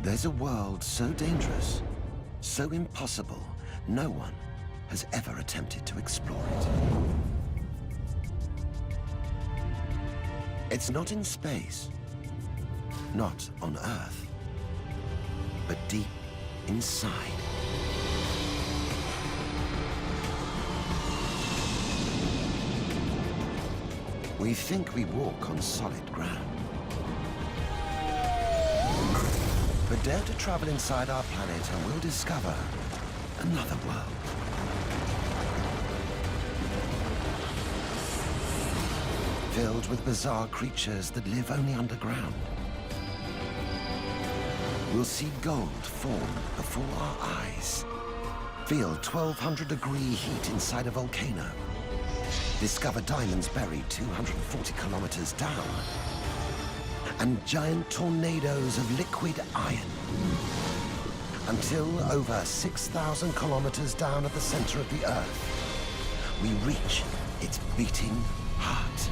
There's a world so dangerous, so impossible, no one has ever attempted to explore it. It's not in space, not on Earth, but deep inside. We think we walk on solid ground. But dare to travel inside our planet and we'll discover another world. Filled with bizarre creatures that live only underground. We'll see gold form before our eyes. Feel 1200-degree heat inside a volcano. Discover diamonds buried 240 kilometers down. And giant tornadoes of liquid iron. Until over 6,000 kilometers down at the center of the Earth, we reach its beating heart.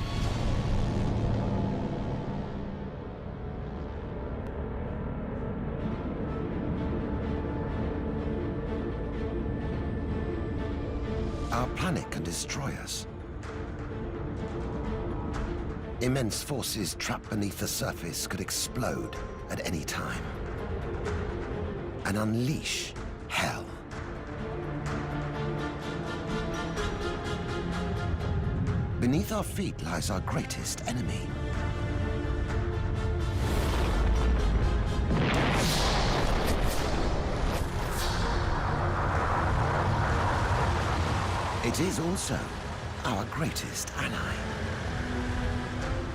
Our planet can destroy us. Immense forces trapped beneath the surface could explode at any time and unleash hell. Beneath our feet lies our greatest enemy. It is also our greatest ally.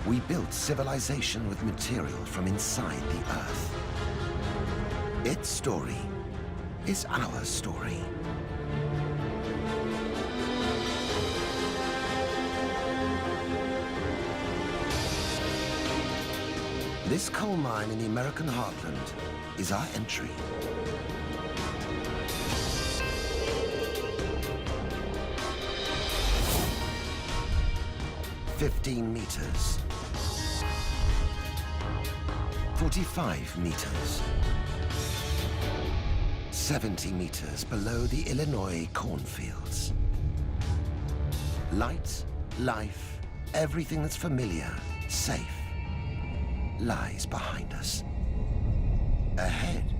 We built civilization with material from inside the Earth. Its story is our story. This coal mine in the American heartland is our entry. "15 meters. 45 meters. 70 meters below the Illinois cornfields. Light, life, everything that's familiar, safe, lies behind us. Ahead,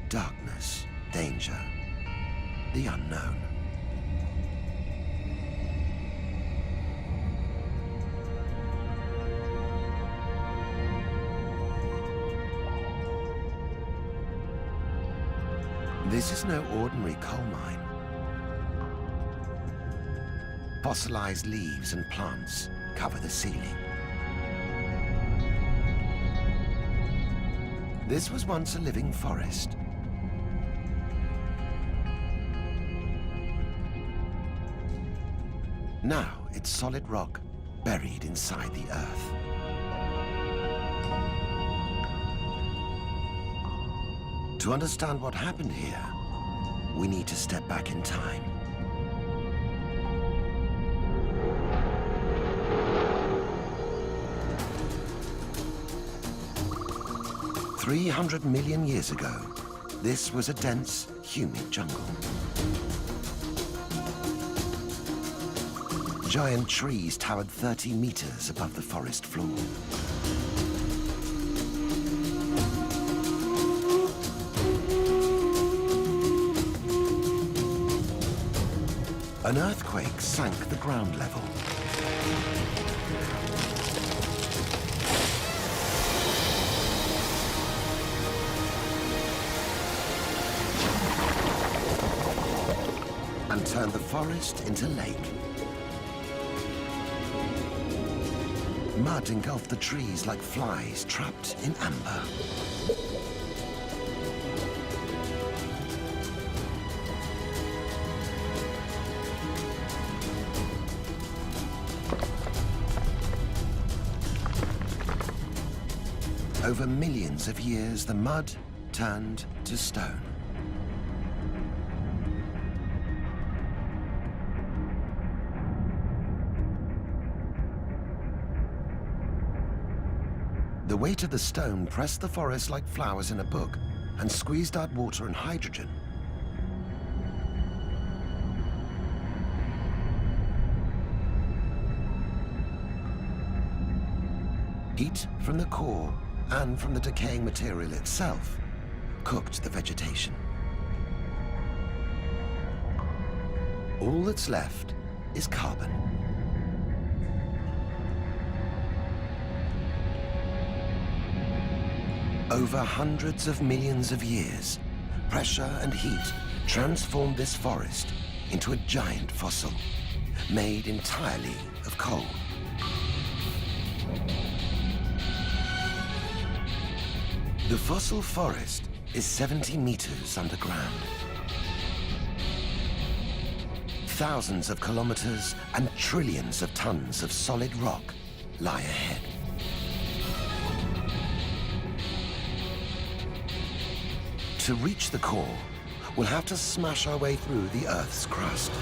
darkness, danger, the unknown. This is no ordinary coal mine. Fossilized leaves and plants cover the ceiling. This was once a living forest. Now it's solid rock buried inside the Earth. To understand what happened here, we need to step back in time. "300 million years ago, this was a dense, humid jungle. Giant trees towered 30 meters above the forest floor. An earthquake sank the ground level. And turned the forest into lake. Mud engulfed the trees like flies trapped in amber. Over millions of years, the mud turned to stone. The weight of the stone pressed the forest like flowers in a book and squeezed out water and hydrogen. Heat from the core and from the decaying material itself cooked the vegetation. All that's left is carbon. Over hundreds of millions of years, pressure and heat transformed this forest into a giant fossil, made entirely of coal. The fossil forest is 70 meters underground. Thousands of kilometers and trillions of tons of solid rock lie ahead. To reach the core, we'll have to smash our way through the Earth's crust.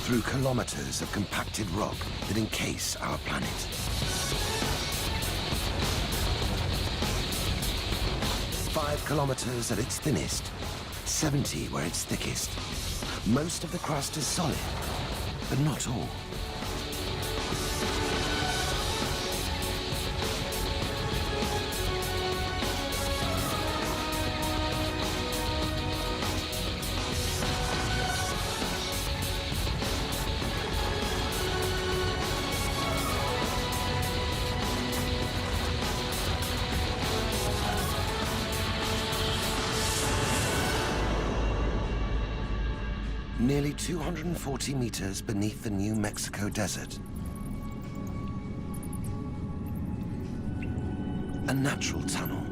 Through kilometers of compacted rock that encase our planet. Five kilometers at its thinnest, 70 where it's thickest. Most of the crust is solid, but not all. Nearly 240 meters beneath the New Mexico desert. A natural tunnel.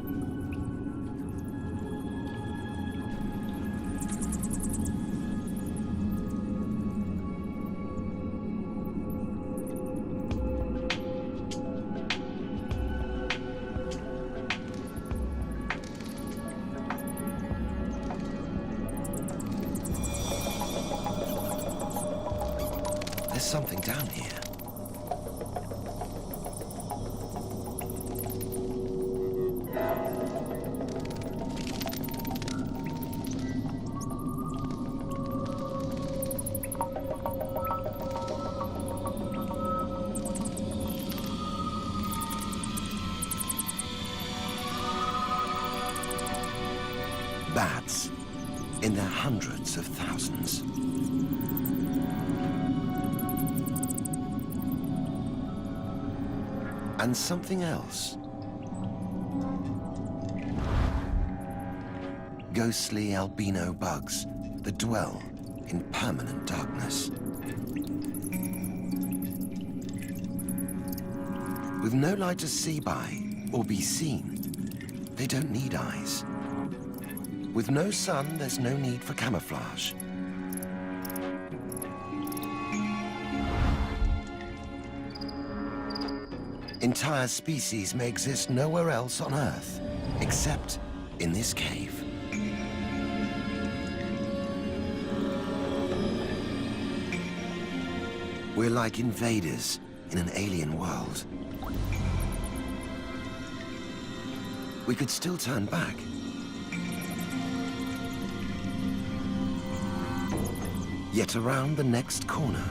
There's something down here. Bats, in their hundreds of thousands. And something else. Ghostly albino bugs that dwell in permanent darkness. With no light to see by or be seen, they don't need eyes. With no sun, there's no need for camouflage. Entire species may exist nowhere else on Earth, except in this cave. We're like invaders in an alien world. We could still turn back. Yet around the next corner,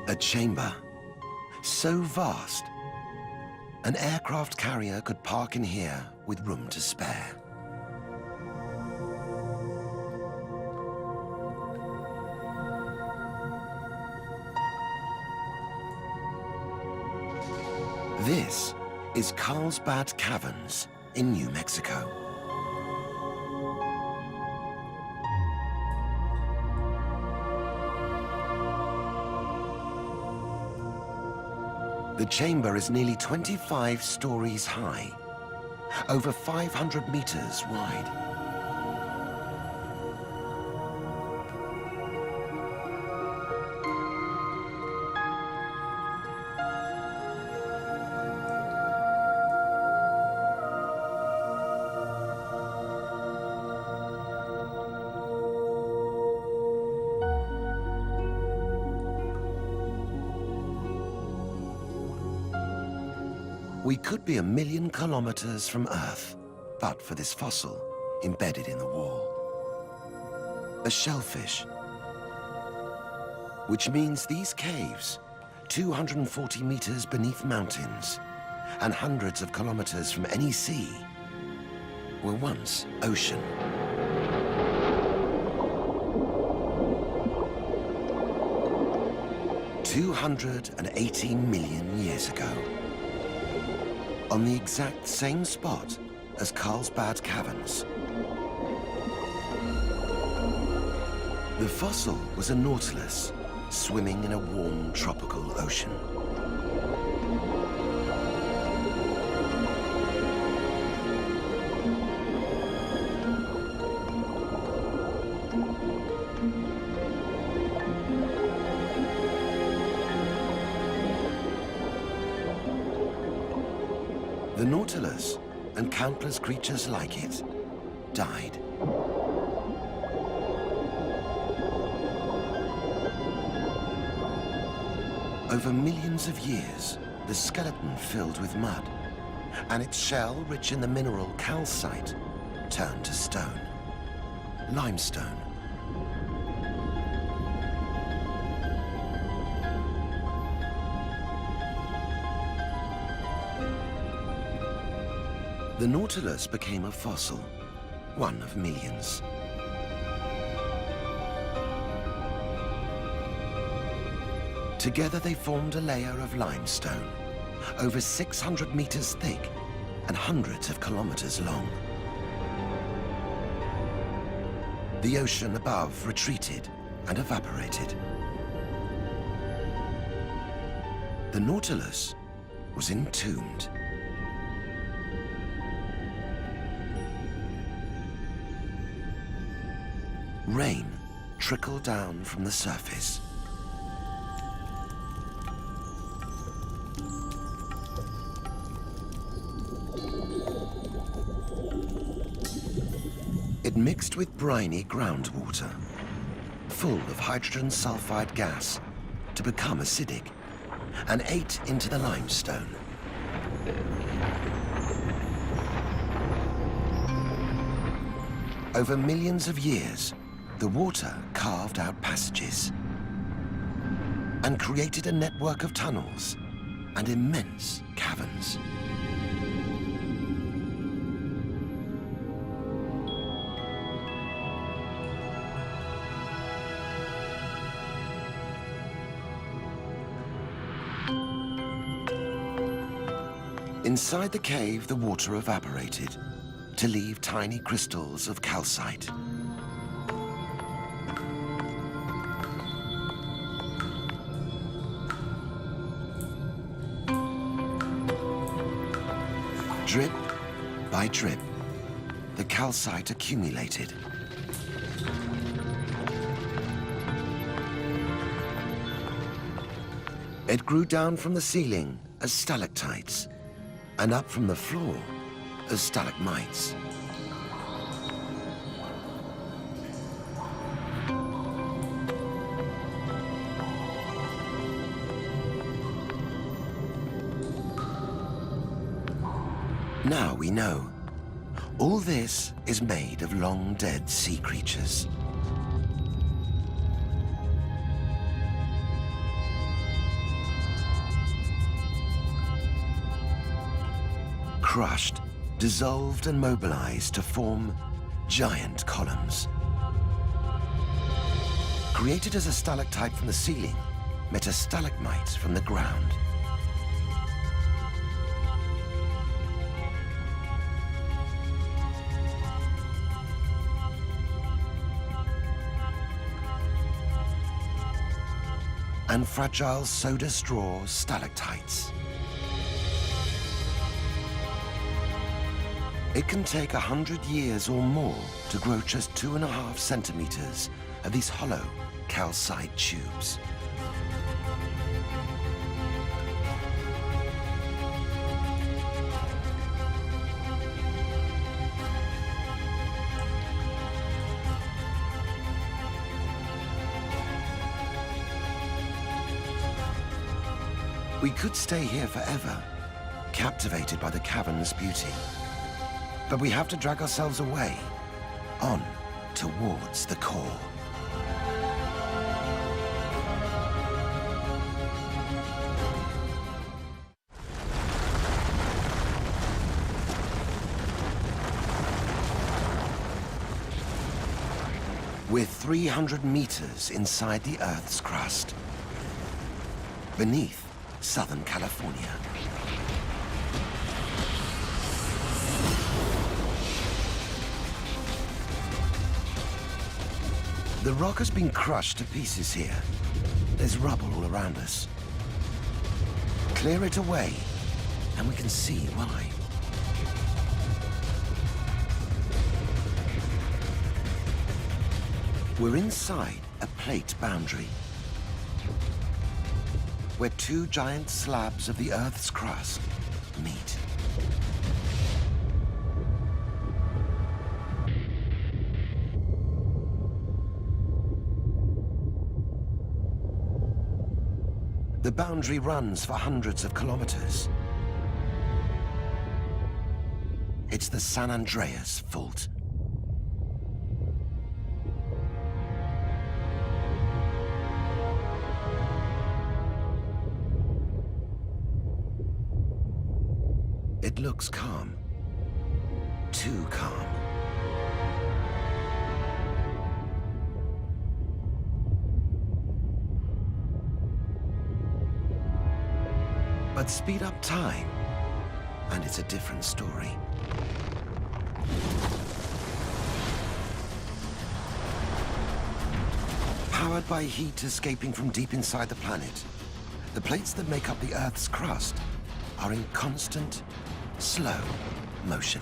a chamber so vast, an aircraft carrier could park in here with room to spare. This is Carlsbad Caverns in New Mexico. The chamber is nearly 25 stories high, over 500 meters wide. We could be 1,000,000 kilometers from Earth, but for this fossil embedded in the wall. A shellfish. Which means these caves, 240 meters beneath mountains, and hundreds of kilometers from any sea, were once ocean. $218 million years ago, on the exact same spot as Carlsbad Caverns. The fossil was a nautilus swimming in a warm tropical ocean. The Nautilus, and countless creatures like it, died. Over millions of years, the skeleton filled with mud, and its shell, rich in the mineral calcite, turned to stone, limestone. The Nautilus became a fossil, one of millions. Together they formed a layer of limestone, over 600 meters thick and hundreds of kilometers long. The ocean above retreated and evaporated. The Nautilus was entombed. Rain trickled down from the surface. It mixed with briny groundwater, full of hydrogen sulfide gas, to become acidic, and ate into the limestone. Over millions of years, the water carved out passages and created a network of tunnels and immense caverns. Inside the cave, the water evaporated to leave tiny crystals of calcite. Drip by drip, the calcite accumulated. It grew down from the ceiling as stalactites, and up from the floor as stalagmites. Now we know. All this is made of long-dead sea creatures. Crushed, dissolved and mobilized to form giant columns. Created as a stalactite from the ceiling, met a stalagmite from the ground. And fragile soda straw stalactites. It can take 100 years or more to grow just 2.5 centimeters of these hollow calcite tubes. We could stay here forever, captivated by the cavern's beauty. But we have to drag ourselves away, on towards the core. We're 300 meters inside the Earth's crust, beneath Southern California. The rock has been crushed to pieces here. There's rubble all around us. Clear it away, and we can see why. We're inside a plate boundary, where two giant slabs of the Earth's crust meet. The boundary runs for hundreds of kilometers. It's the San Andreas Fault. It looks calm. Too calm. But speed up time, and it's a different story. Powered by heat escaping from deep inside the planet, the plates that make up the Earth's crust are in constant, slow motion.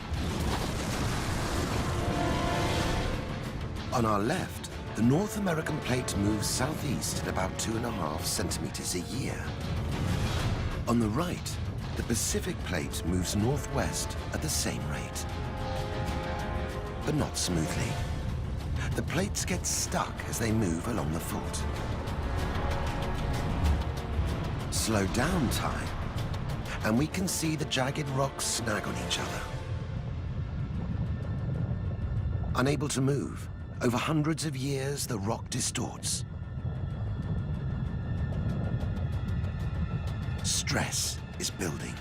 On our left, the North American plate moves southeast at about 2.5 centimeters a year. On the right, the Pacific plate moves northwest at the same rate. But not smoothly. The plates get stuck as they move along the fault. Slow down time, and we can see the jagged rocks snag on each other. Unable to move, over hundreds of years, the rock distorts. Stress is building.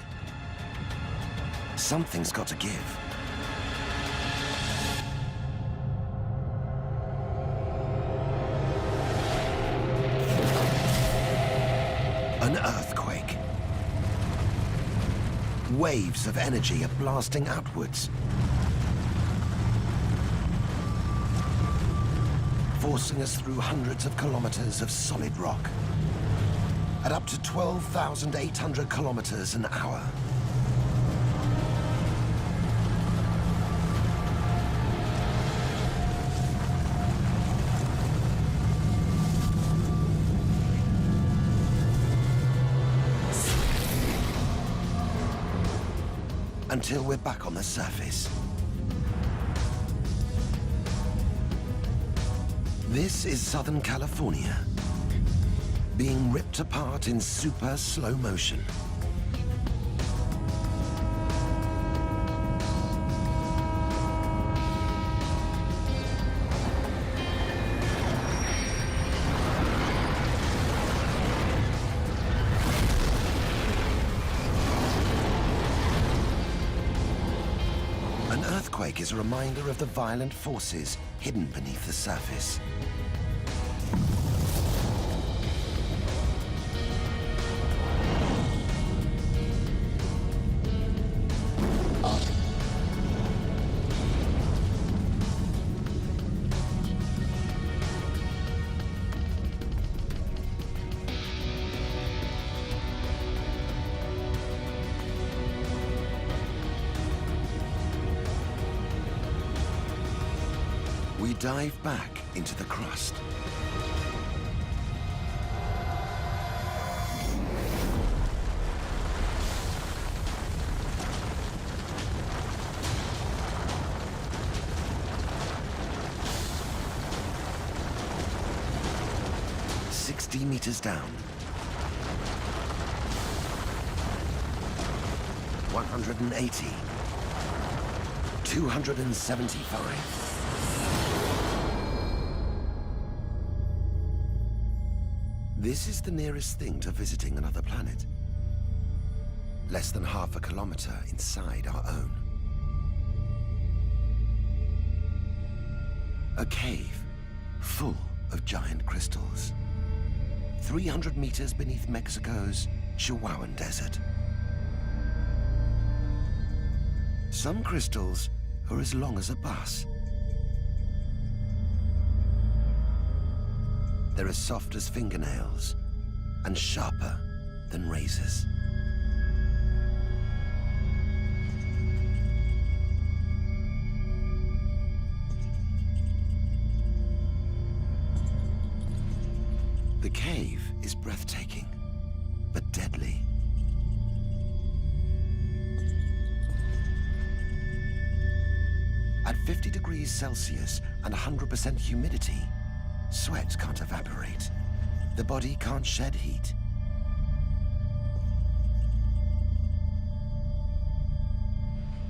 Something's got to give. An earthquake. Waves of energy are blasting outwards, forcing us through hundreds of kilometers of solid rock at up to 12,800 kilometers an hour. Until we're back on the surface. This is Southern California, being ripped apart in super slow motion. An earthquake is a reminder of the violent forces hidden beneath the surface. We dive back into the crust. $60 meters down. 180. 275. This is the nearest thing to visiting another planet. Less than half a kilometer inside our own. A cave full of giant crystals. 300 meters beneath Mexico's Chihuahuan Desert. Some crystals are as long as a bus. They're as soft as fingernails and sharper than razors. The cave is breathtaking, but deadly. At 50 degrees Celsius and 100% humidity, sweat can't evaporate. The body can't shed heat.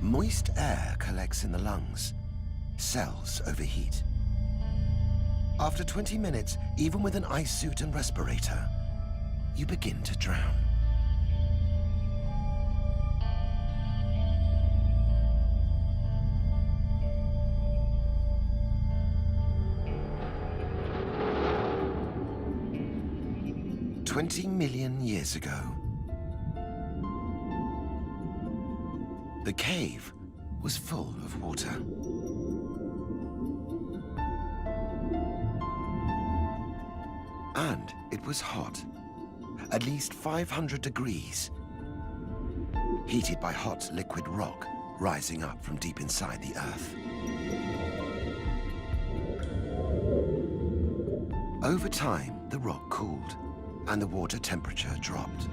Moist air collects in the lungs. Cells overheat. After 20 minutes, even with an ice suit and respirator, you begin to drown. $20 million years ago, the cave was full of water. And it was hot, at least 500 degrees, heated by hot liquid rock rising up from deep inside the earth. Over time, the rock cooled and the water temperature dropped.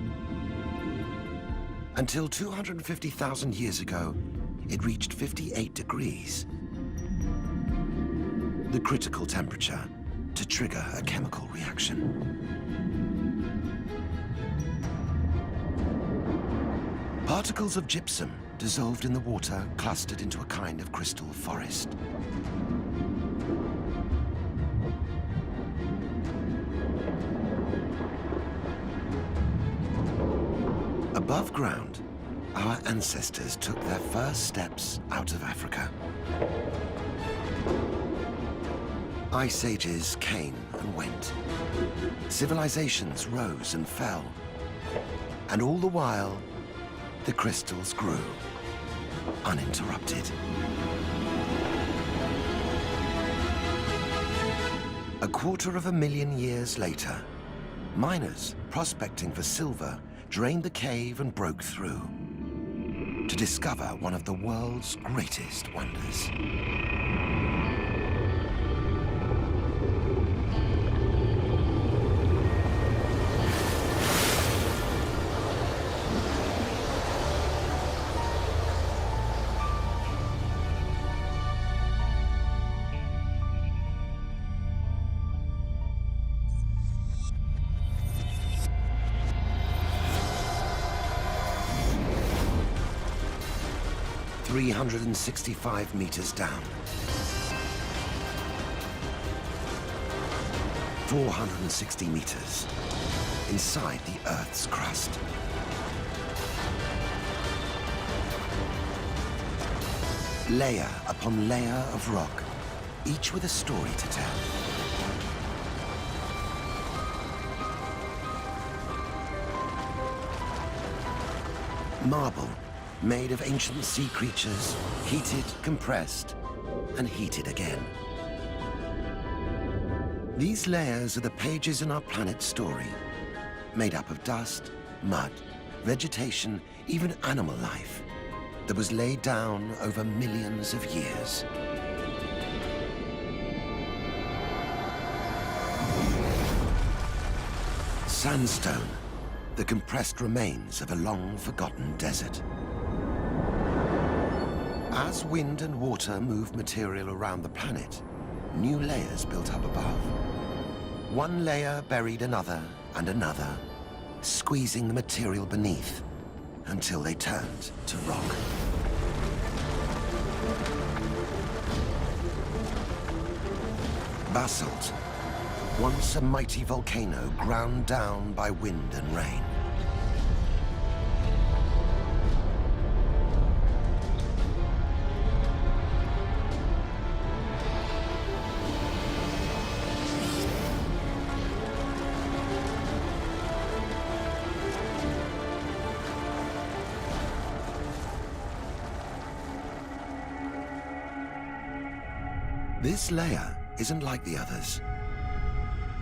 Until 250,000 years ago, it reached 58 degrees, the critical temperature to trigger a chemical reaction. Particles of gypsum dissolved in the water clustered into a kind of crystal forest. Above ground, our ancestors took their first steps out of Africa. Ice ages came and went. Civilizations rose and fell. And all the while, the crystals grew, uninterrupted. A 250,000 years later, miners prospecting for silver drained the cave and broke through to discover one of the world's greatest wonders. "365 meters down, 460 meters inside the Earth's crust. Layer upon layer of rock, each with a story to tell. Marble, made of ancient sea creatures, heated, compressed, and heated again. These layers are the pages in our planet's story, made up of dust, mud, vegetation, even animal life, that was laid down over millions of years. Sandstone, the compressed remains of a long-forgotten desert. As wind and water move material around the planet, new layers built up above. One layer buried another and another, squeezing the material beneath until they turned to rock. Basalt, once a mighty volcano ground down by wind and rain. This layer isn't like the others.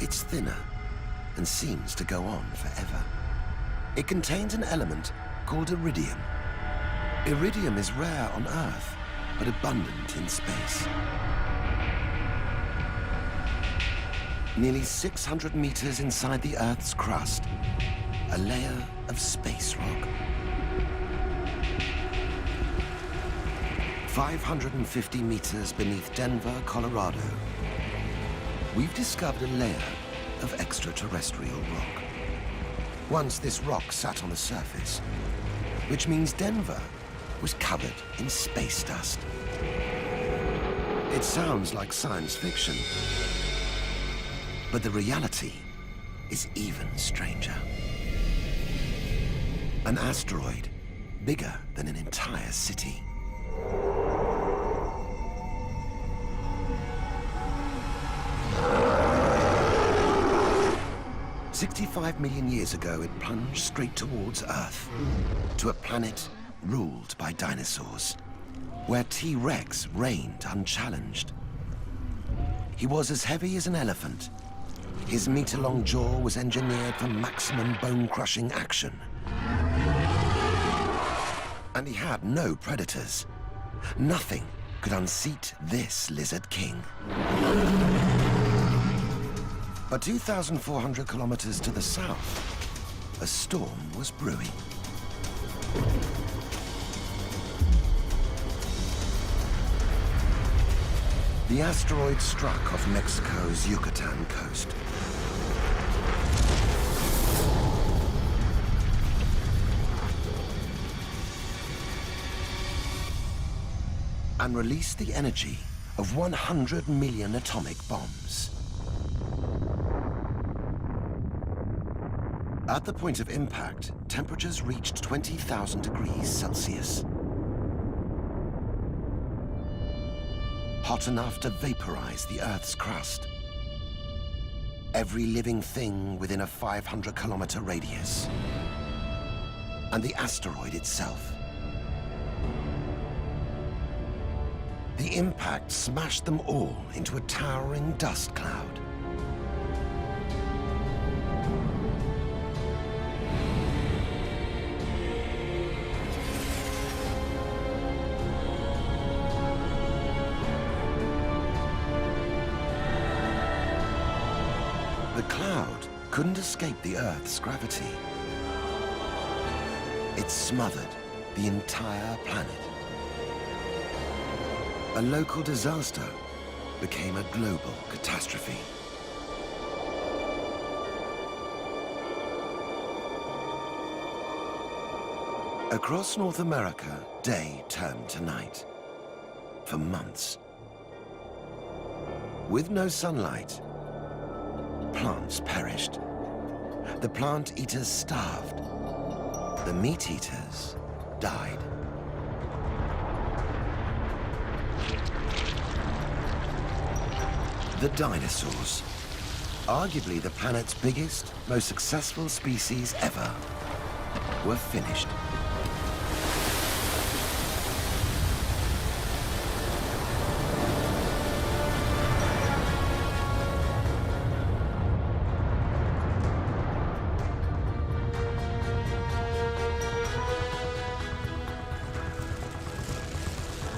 It's thinner and seems to go on forever. It contains an element called iridium. Iridium is rare on Earth, but abundant in space. Nearly 600 meters inside the Earth's crust, a layer of space rock. 550 meters beneath Denver, Colorado, we've discovered a layer of extraterrestrial rock. Once this rock sat on the surface, which means Denver was covered in space dust. It sounds like science fiction, but the reality is even stranger. An asteroid bigger than an entire city. "65 million years ago, it plunged straight towards Earth, to a planet ruled by dinosaurs, where T-Rex reigned unchallenged. He was as heavy as an elephant. His meter-long jaw was engineered for maximum bone-crushing action. And he had no predators. Nothing could unseat this lizard king. But 2,400 kilometers to the south, a storm was brewing. The asteroid struck off Mexico's Yucatan coast. And released the energy of 100 million atomic bombs. At the point of impact, temperatures reached 20,000 degrees Celsius. Hot enough to vaporize the Earth's crust. Every living thing within a 500-kilometer radius. And the asteroid itself. The impact smashed them all into a towering dust cloud. The cloud couldn't escape the Earth's gravity. It smothered the entire planet. A local disaster became a global catastrophe. Across North America, day turned to night. For months. With no sunlight, plants perished. The plant eaters starved. The meat eaters died. The dinosaurs, arguably the planet's biggest, most successful species ever, were finished.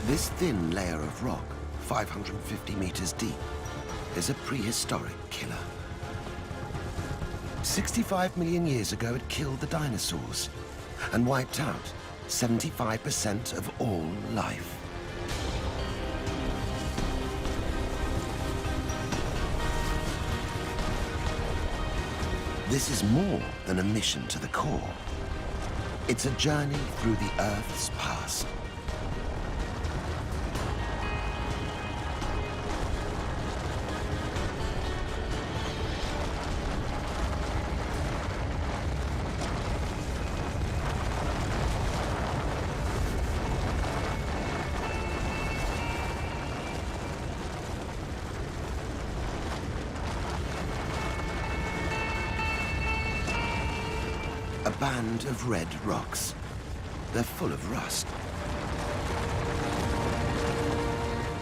This thin layer of rock, 550 meters deep, is a prehistoric killer. 65 million years ago, it killed the dinosaurs and wiped out 75% of all life. This is more than a mission to the core. It's a journey through the Earth's past. A band of red rocks. They're full of rust.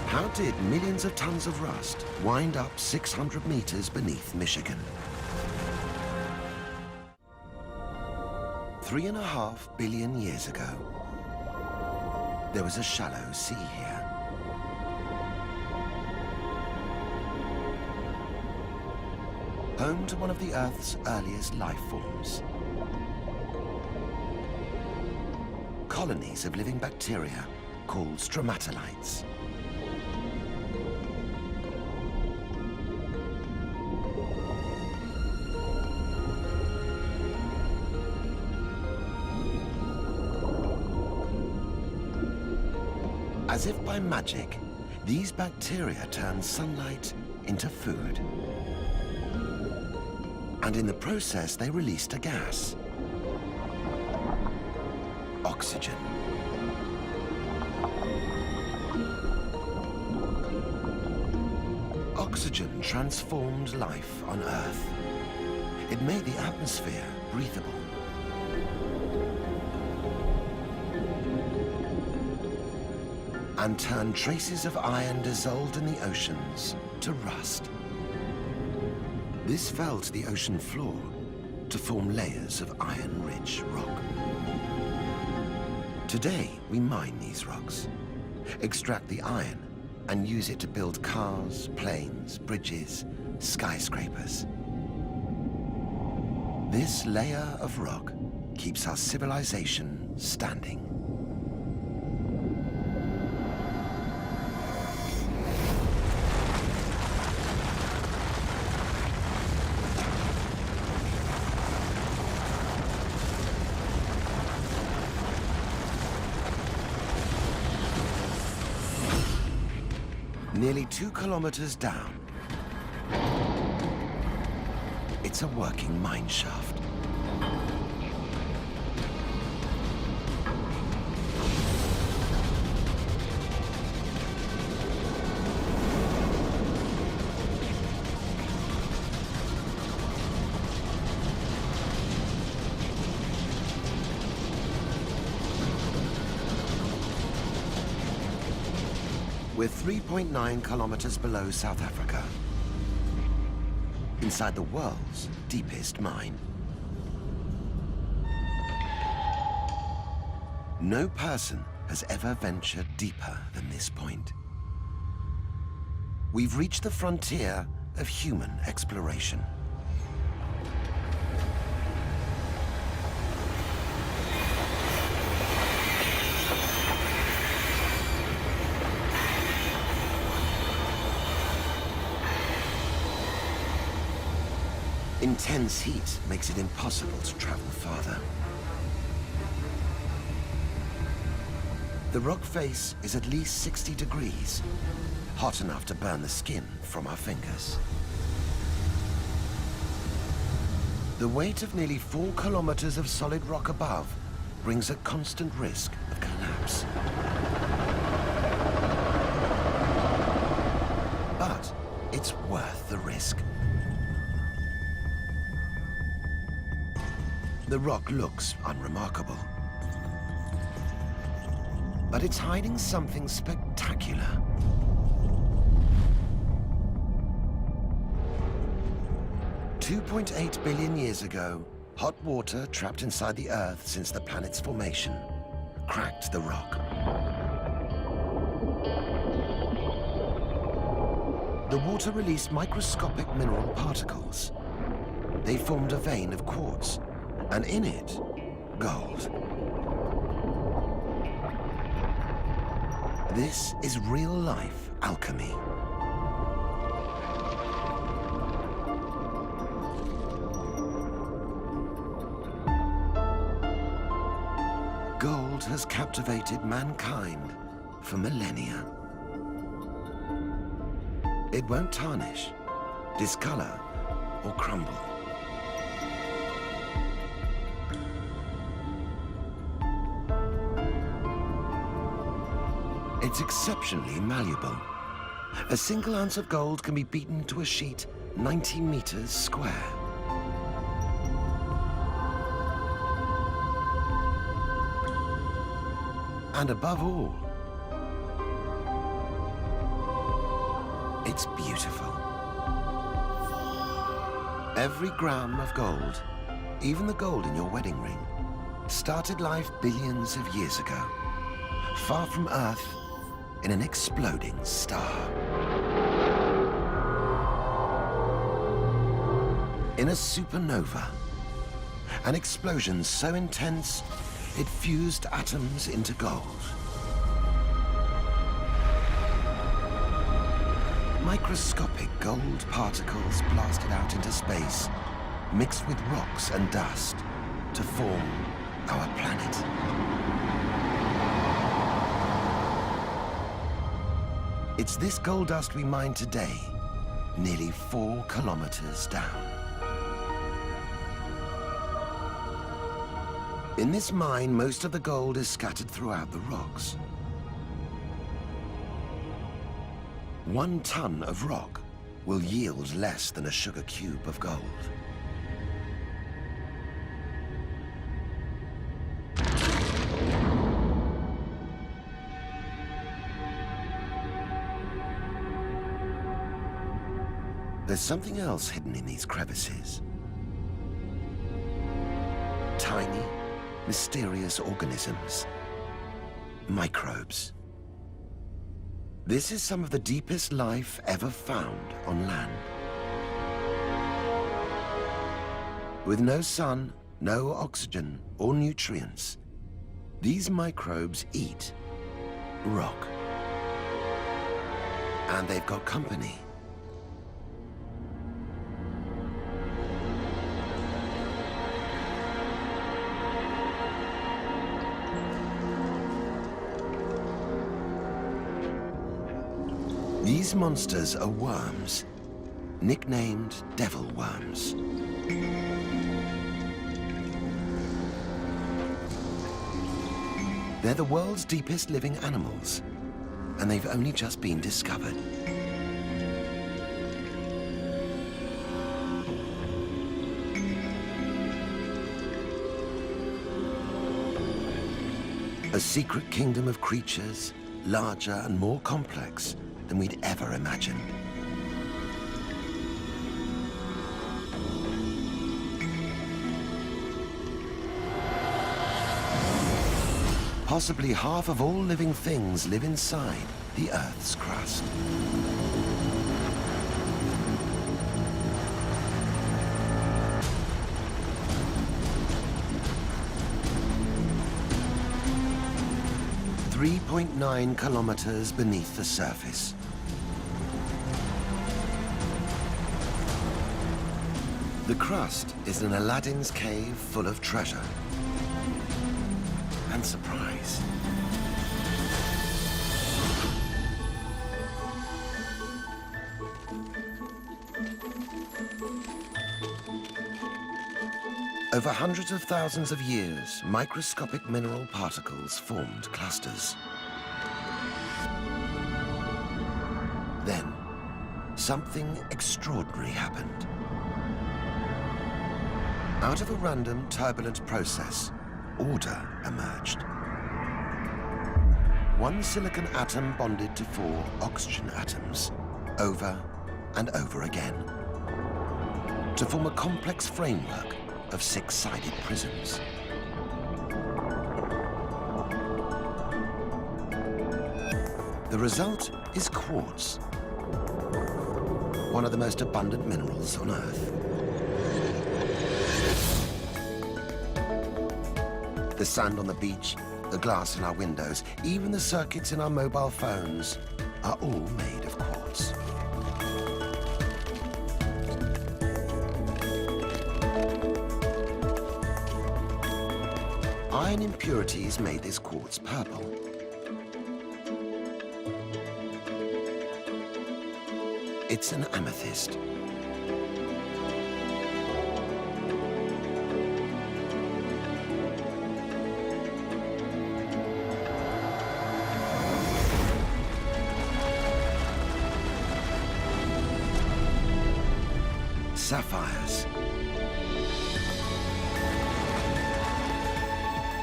How did millions of tons of rust wind up 600 meters beneath Michigan? 3.5 billion years ago, there was a shallow sea here. Home to one of the Earth's earliest life forms. Colonies of living bacteria called stromatolites. As if by magic, these bacteria turn sunlight into food. And in the process, they released a gas. Oxygen. Oxygen transformed life on Earth. It made the atmosphere breathable. And turned traces of iron dissolved in the oceans to rust. This fell to the ocean floor to form layers of iron-rich rock. Today, we mine these rocks, extract the iron, and use it to build cars, planes, bridges, skyscrapers. This layer of rock keeps our civilization standing. Nearly 2 kilometers down, it's a working mine shaft. We're 3.9 kilometers below South Africa, inside the world's deepest mine. No person has ever ventured deeper than this point. We've reached the frontier of human exploration. Intense heat makes it impossible to travel farther. The rock face is at least 60 degrees, hot enough to burn the skin from our fingers. The weight of nearly 4 kilometers of solid rock above brings a constant risk of collapse. But it's worth the risk. The rock looks unremarkable, but it's hiding something spectacular. $2.8 billion years ago, hot water trapped inside the Earth since the planet's formation cracked the rock. The water released microscopic mineral particles. They formed a vein of quartz, and in it, gold. This is real-life alchemy. has captivated mankind for millennia. It won't tarnish, discolor, or crumble. It's exceptionally malleable. A single ounce of gold can be beaten to a sheet 90 meters square. And above all, it's beautiful. Every gram of gold, even the gold in your wedding ring, started life billions of years ago, far from Earth, in an exploding star. In a supernova, an explosion so intense it fused atoms into gold. Microscopic gold particles blasted out into space, mixed with rocks and dust to form our planet. It's this gold dust we mine today, nearly 4 kilometers down. In this mine, most of the gold is scattered throughout the rocks. 1 ton of rock will yield less than a sugar cube of gold. There's something else hidden in these crevices. Tiny, mysterious organisms. Microbes. This is some of the deepest life ever found on land. With no sun, no oxygen or nutrients, these microbes eat rock. And they've got company. These monsters are worms, nicknamed devil worms. They're the world's deepest living animals, and they've only just been discovered. A secret kingdom of creatures, larger and more complex than we'd ever imagined. Possibly half of all living things live inside the Earth's crust. .9 kilometers beneath the surface. The crust is an Aladdin's cave full of treasure and surprise. Over hundreds of thousands of years, microscopic mineral particles formed clusters. Then, something extraordinary happened. Out of a random, turbulent process, order emerged. One silicon atom bonded to 4 oxygen atoms, over and over again, to form a complex framework of 6-sided prisms. The result is quartz, one of the most abundant minerals on Earth. The sand on the beach, the glass in our windows, even the circuits in our mobile phones are all made of quartz. Iron impurities made this quartz purple. It's an amethyst. Sapphires.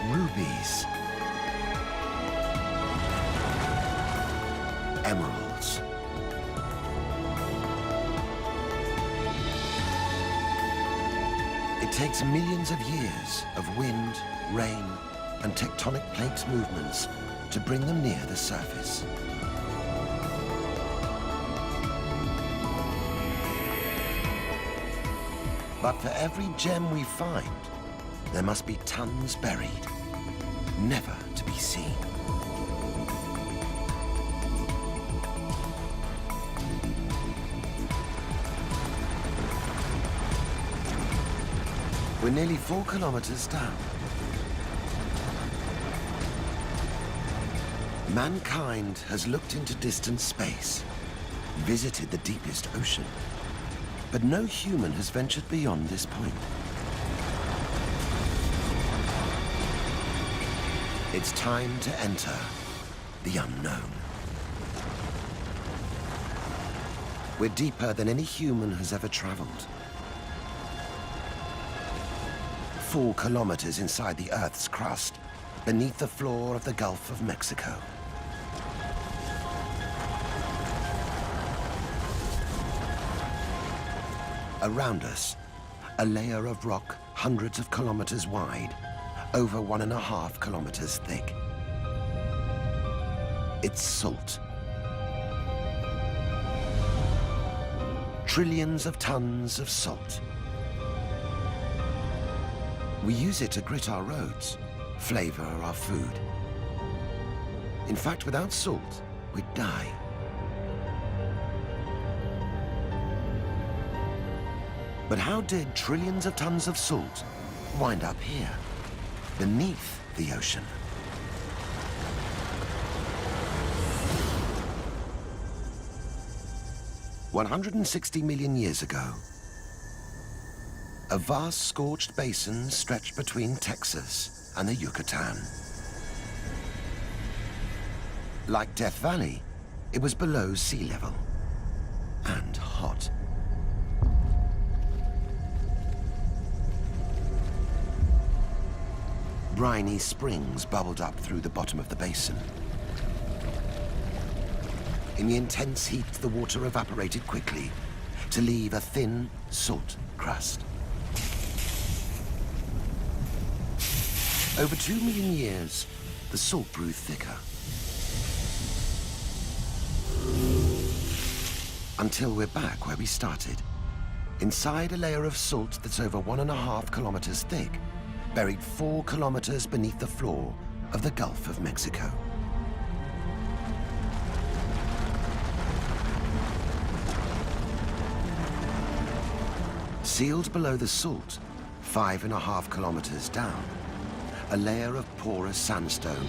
Rubies. Emeralds. It takes millions of years of wind, rain, and tectonic plates movements to bring them near the surface. But for every gem we find, there must be tons buried, never to be seen. We're nearly 4 kilometers down. Mankind has looked into distant space, visited the deepest ocean, but no human has ventured beyond this point. It's time to enter the unknown. We're deeper than any human has ever traveled. 4 kilometers inside the Earth's crust, beneath the floor of the Gulf of Mexico. Around us, a layer of rock hundreds of kilometers wide, over 1.5 kilometers thick. It's salt. Trillions of tons of salt. We use it to grit our roads, flavor our food. In fact, without salt, we'd die. But how did trillions of tons of salt wind up here, beneath the ocean? $160 million years ago, a vast scorched basin stretched between Texas and the Yucatan. Like Death Valley, it was below sea level and hot. Briny springs bubbled up through the bottom of the basin. In the intense heat, the water evaporated quickly to leave a thin salt crust. Over 2 million years, the salt grew thicker. Until we're back where we started, inside a layer of salt that's over 1.5 kilometers thick, buried 4 kilometers beneath the floor of the Gulf of Mexico. Sealed below the salt, 5.5 kilometers down, a layer of porous sandstone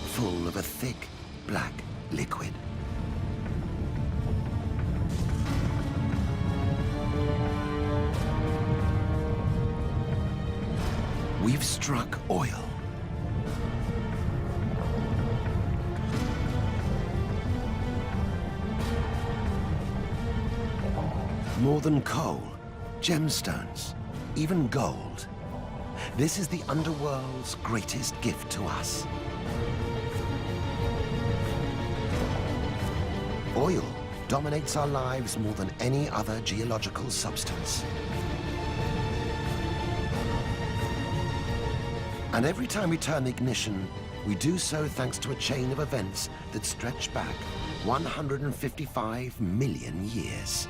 full of a thick, black liquid. We've struck oil. More than coal, gemstones, even gold. This is the underworld's greatest gift to us. Oil dominates our lives more than any other geological substance. And every time we turn the ignition, we do so thanks to a chain of events that stretch back 155 million years.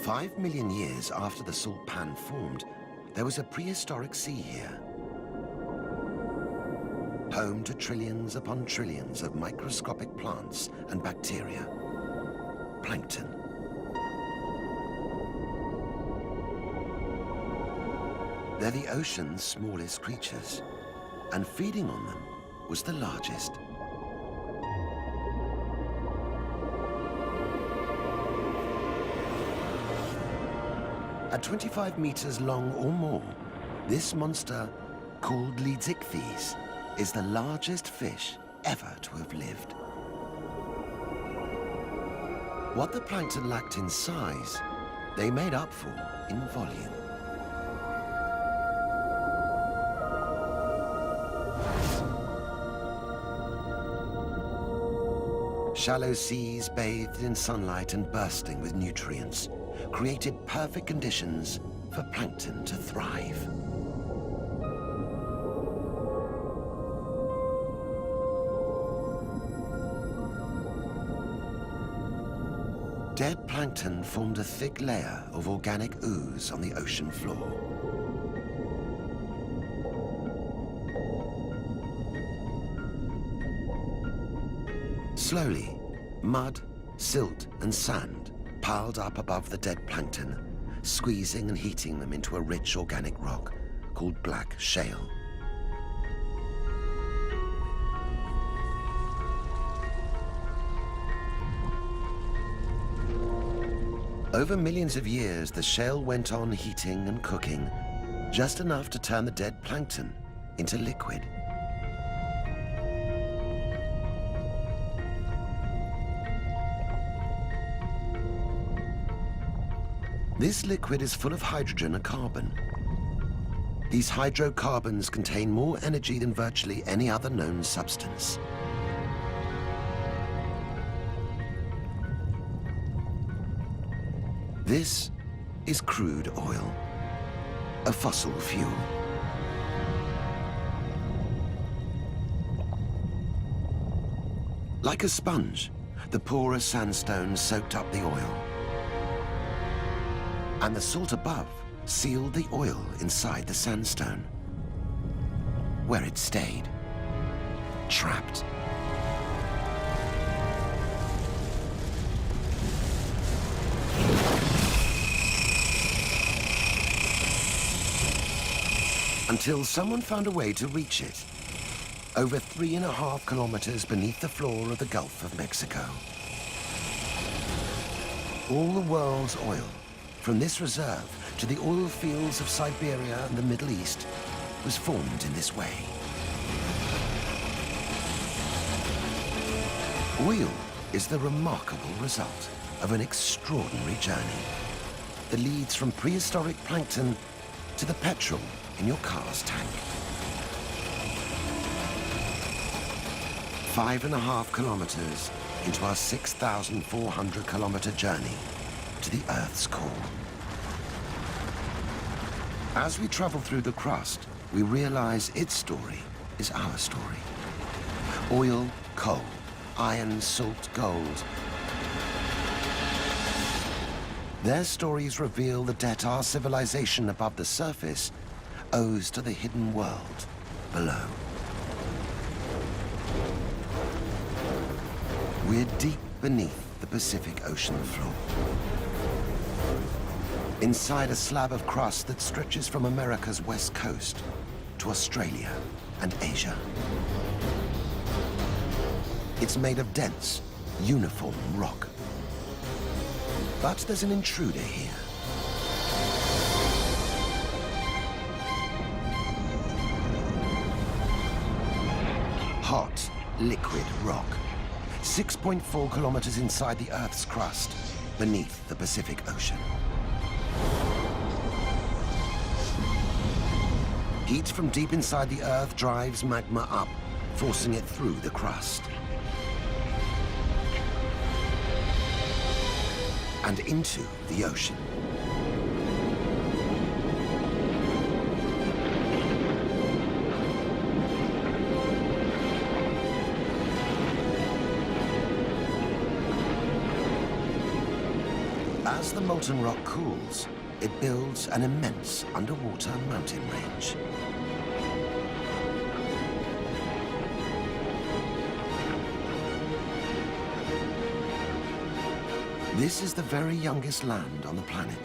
Five million years after the salt pan formed, there was a prehistoric sea here. Home to trillions upon trillions of microscopic plants and bacteria. Plankton. They're the ocean's smallest creatures, and feeding on them was the largest. At 25 meters long or more, this monster, called Lidzichthys, is the largest fish ever to have lived. What the plankton lacked in size, they made up for in volume. Shallow seas bathed in sunlight and bursting with nutrients created perfect conditions for plankton to thrive. Dead plankton formed a thick layer of organic ooze on the ocean floor. Slowly, mud, silt, and sand piled up above the dead plankton, squeezing and heating them into a rich organic rock called black shale. Over millions of years, the shale went on heating and cooking, just enough to turn the dead plankton into liquid. This liquid is full of hydrogen and carbon. These hydrocarbons contain more energy than virtually any other known substance. This is crude oil, a fossil fuel. Like a sponge, the porous sandstone soaked up the oil, and the salt above sealed the oil inside the sandstone, where it stayed, trapped. Until someone found a way to reach it, over 3.5 kilometers beneath the floor of the Gulf of Mexico. All the world's oil, from this reserve to the oil fields of Siberia and the Middle East, was formed in this way. Oil is the remarkable result of an extraordinary journey that leads from prehistoric plankton to the petrol in your car's tank. 5.5 kilometers into our 6,400 kilometer journey to the Earth's core. As we travel through the crust, we realize its story is our story. Oil, coal, iron, salt, gold. Their stories reveal the debt our civilization above the surface owes to the hidden world below. We're deep beneath the Pacific Ocean floor, inside a slab of crust that stretches from America's west coast to Australia and Asia. It's made of dense, uniform rock. But there's an intruder here. Hot, liquid rock, 6.4 kilometers inside the Earth's crust, beneath the Pacific Ocean. Heat from deep inside the Earth drives magma up, forcing it through the crust. And into the ocean. As the molten rock cools, it builds an immense underwater mountain range. This is the very youngest land on the planet.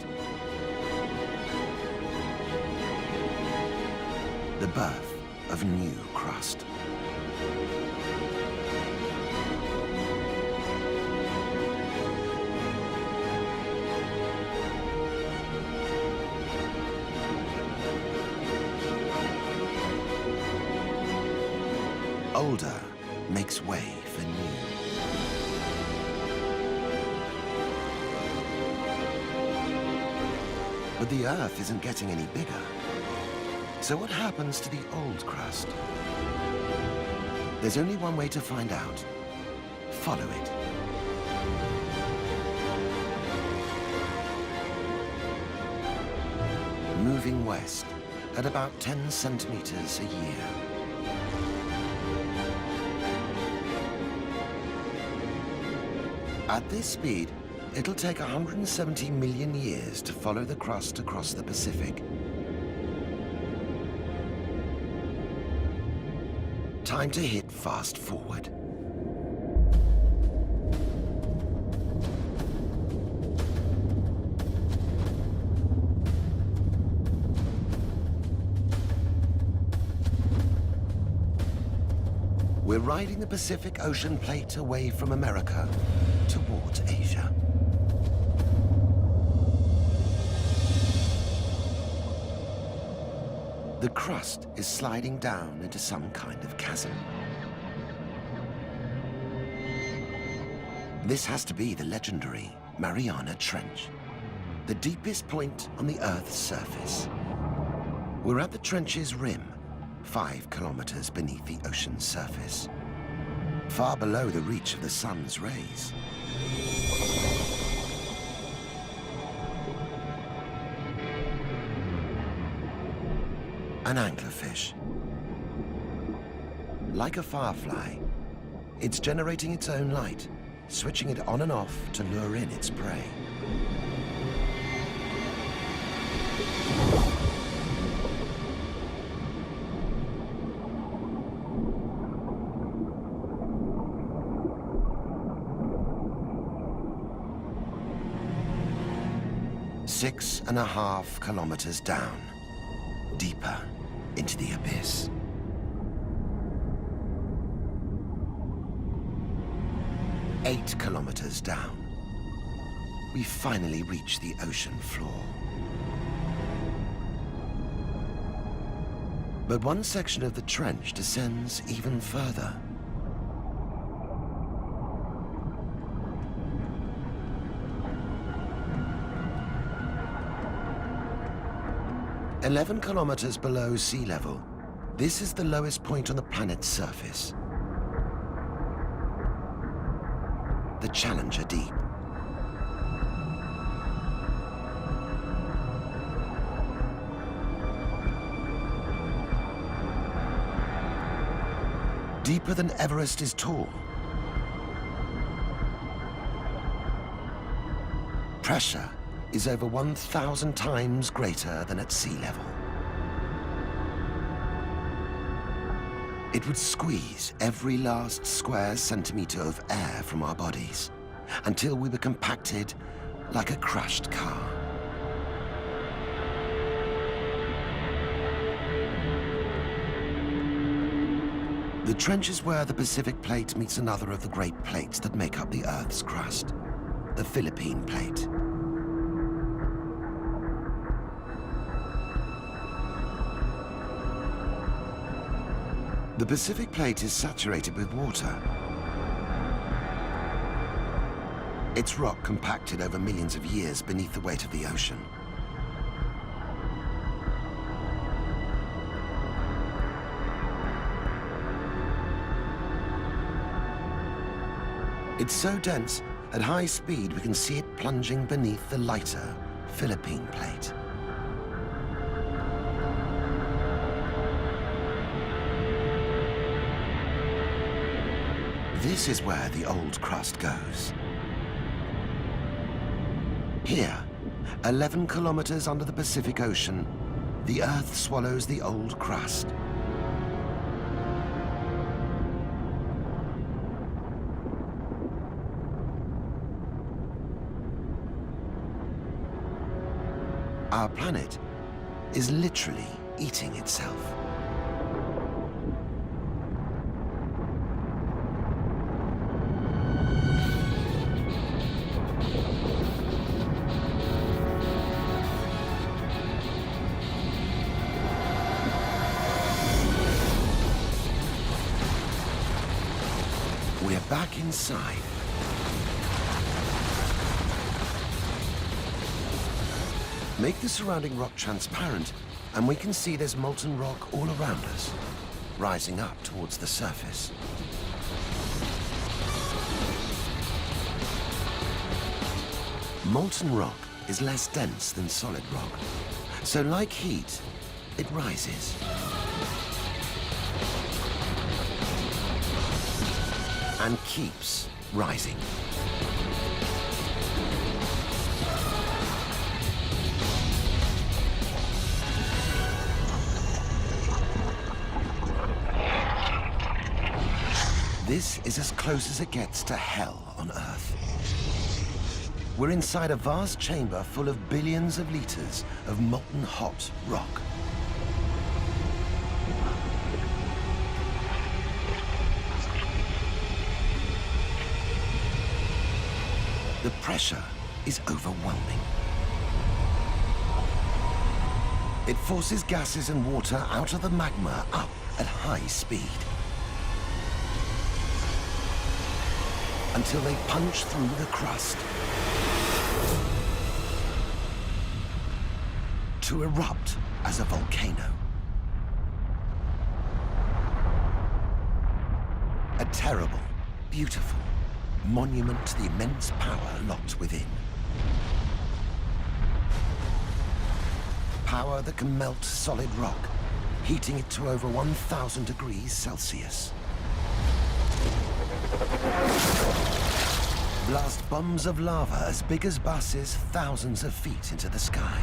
the birth of new crust. Older makes way for new. But the Earth isn't getting any bigger. So what happens to the old crust? There's only one way to find out. Follow it. Moving west at about 10 centimeters a year. At this speed, it'll take 170 million years to follow the crust across the Pacific. Time to hit fast forward. We're riding the Pacific Ocean plate away from America towards Asia. The crust is sliding down into some kind of chasm. This has to be the legendary Mariana Trench, the deepest point on the Earth's surface. We're at the trench's rim, 5 kilometers beneath the ocean's surface, far below the reach of the sun's rays. An anglerfish. Like a firefly, it's generating its own light, switching it on and off to lure in its prey. Six and a half kilometers down, deeper into the abyss. 8 kilometers down, we finally reach the ocean floor. But one section of the trench descends even further. "11 kilometers below sea level, this is the lowest point on the planet's surface. The Challenger Deep. Deeper than Everest is tall. Pressure is over 1,000 times greater than at sea level. It would squeeze every last square centimeter of air from our bodies until we were compacted like a crushed car. The trench is where the Pacific Plate meets another of the great plates that make up the Earth's crust, the Philippine Plate. The Pacific Plate is saturated with water. Its rock compacted over millions of years beneath the weight of the ocean. It's so dense, at high speed we can see it plunging beneath the lighter Philippine Plate. This is where the old crust goes. Here, 11 kilometers under the Pacific Ocean, the Earth swallows the old crust. Our planet is literally eating itself. We're back inside. Make the surrounding rock transparent, and we can see there's molten rock all around us, rising up towards the surface. Molten rock is less dense than solid rock, so like heat, it rises. And keeps rising. This is as close as it gets to hell on Earth. We're inside a vast chamber full of billions of liters of molten hot rock. The pressure is overwhelming. It forces gases and water out of the magma up at high speed, until they punch through the crust to erupt as a volcano. A terrible, beautiful monument to the immense power locked within. Power that can melt solid rock, heating it to over 1,000 degrees Celsius. Blast bombs of lava as big as buses thousands of feet into the sky.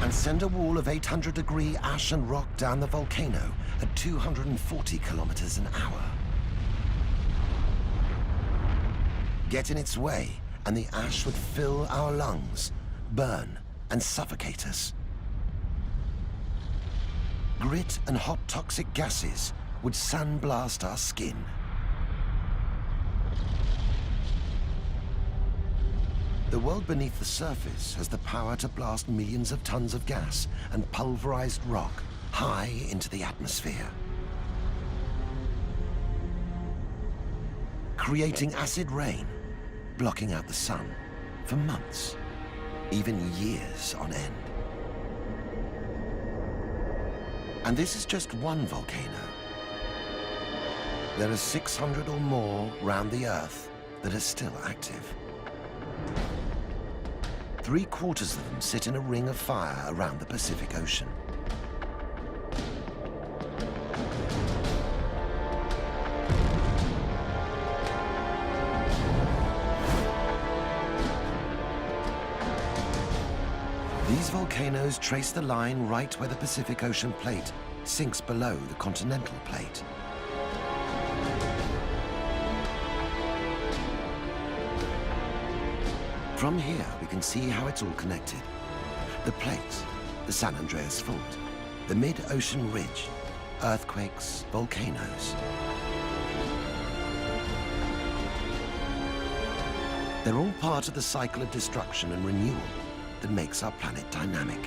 And send a wall of 800-degree ash and rock down the volcano at 240 kilometers an hour. Get in its way, and the ash would fill our lungs, burn, and suffocate us. Grit and hot toxic gases would sandblast our skin. The world beneath the surface has the power to blast millions of tons of gas and pulverized rock high into the atmosphere, creating acid rain, blocking out the sun for months, even years on end. And this is just one volcano. There are 600 or more round the Earth that are still active. 3/4 of them sit in a ring of fire around the Pacific Ocean. These volcanoes trace the line right where the Pacific Ocean plate sinks below the continental plate. From here, we can see how it's all connected. The plate, the San Andreas Fault, the mid-ocean ridge, earthquakes, volcanoes. They're all part of the cycle of destruction and renewal that makes our planet dynamic.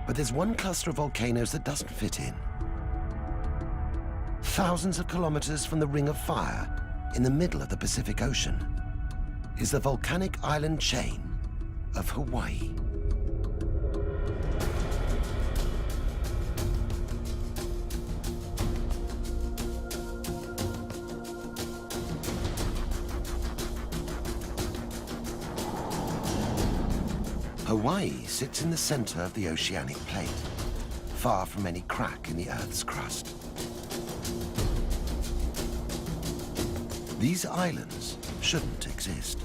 But there's one cluster of volcanoes that doesn't fit in. Thousands of kilometers from the Ring of Fire, in the middle of the Pacific Ocean, is the volcanic island chain of Hawaii. Hawaii sits in the center of the oceanic plate, far from any crack in the Earth's crust. These islands shouldn't exist.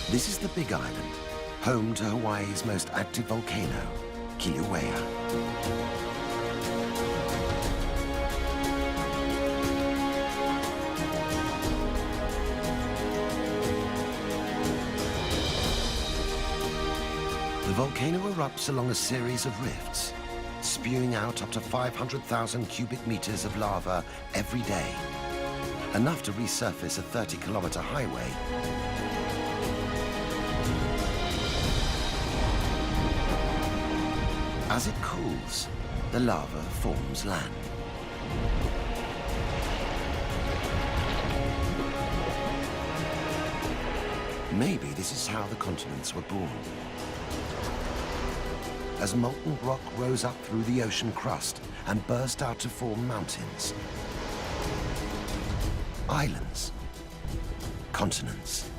This is the Big Island, home to Hawaii's most active volcano, Kilauea. The The volcano erupts along a series of rifts, spewing out up to 500,000 cubic meters of lava every day, enough to resurface a 30-kilometer highway. As it cools, the lava forms land. Maybe this is how the continents were born. As molten rock rose up through the ocean crust and burst out to form mountains, islands, continents.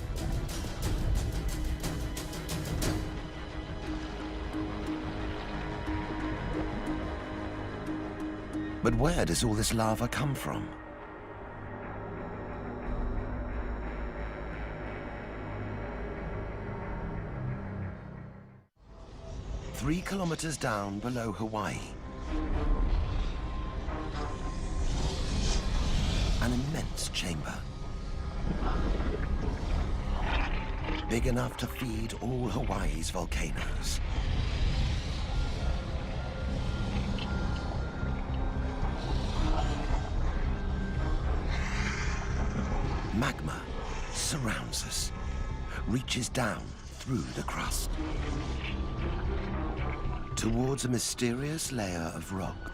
But where does all this lava come from? Three kilometers down below Hawaii, an immense chamber, big enough to feed all Hawaii's volcanoes. Magma surrounds us, reaches down through the crust towards a mysterious layer of rock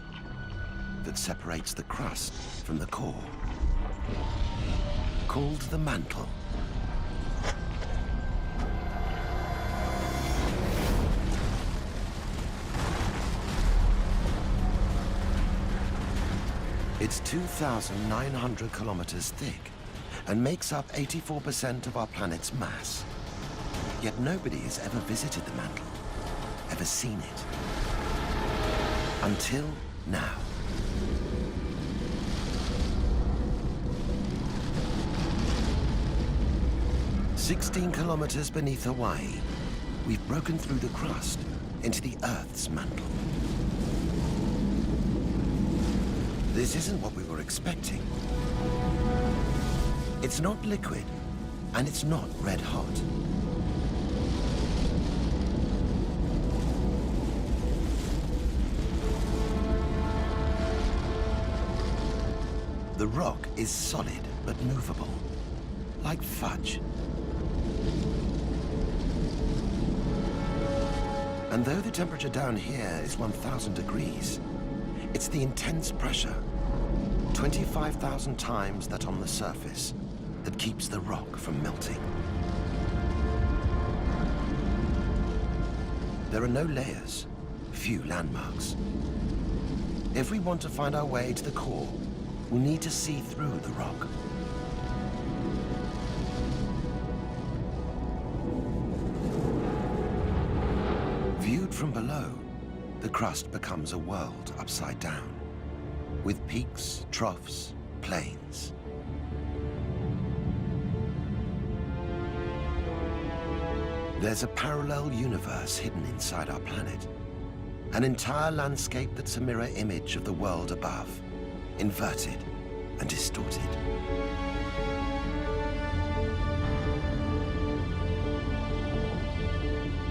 that separates the crust from the core, called the mantle. It's 2,900 kilometers thick and makes up 84% of our planet's mass. Yet nobody has ever visited the mantle, ever seen it. Until now. "16 kilometers beneath Hawaii, we've broken through the crust into the Earth's mantle. This isn't what we were expecting. It's not liquid, and it's not red hot. The rock is solid but movable, like fudge. And though the temperature down here is 1,000 degrees, it's the intense pressure, 25,000 times that on the surface, that keeps the rock from melting. There are no layers, few landmarks. If we want to find our way to the core, we'll need to see through the rock. Viewed from below, the crust becomes a world upside down, with peaks, troughs, plains. There's a parallel universe hidden inside our planet, an entire landscape that's a mirror image of the world above, inverted and distorted.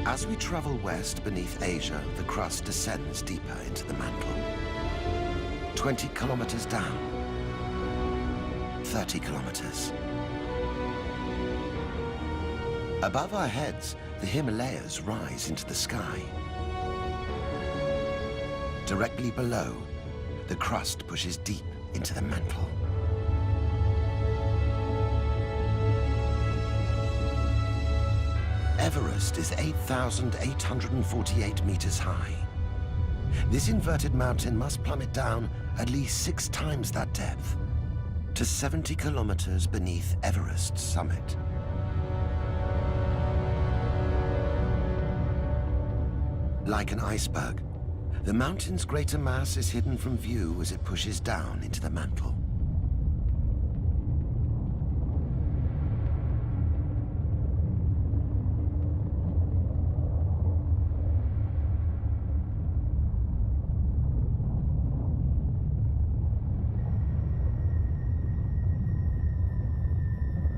As we travel west beneath Asia, the crust descends deeper into the mantle. 20 kilometers down, 30 kilometers. Above our heads, the Himalayas rise into the sky. Directly below, the crust pushes deep into the mantle. Everest is 8,848 meters high. This inverted mountain must plummet down at least 6 times that depth, to 70 kilometers beneath Everest's summit. Like an iceberg, the mountain's greater mass is hidden from view as it pushes down into the mantle.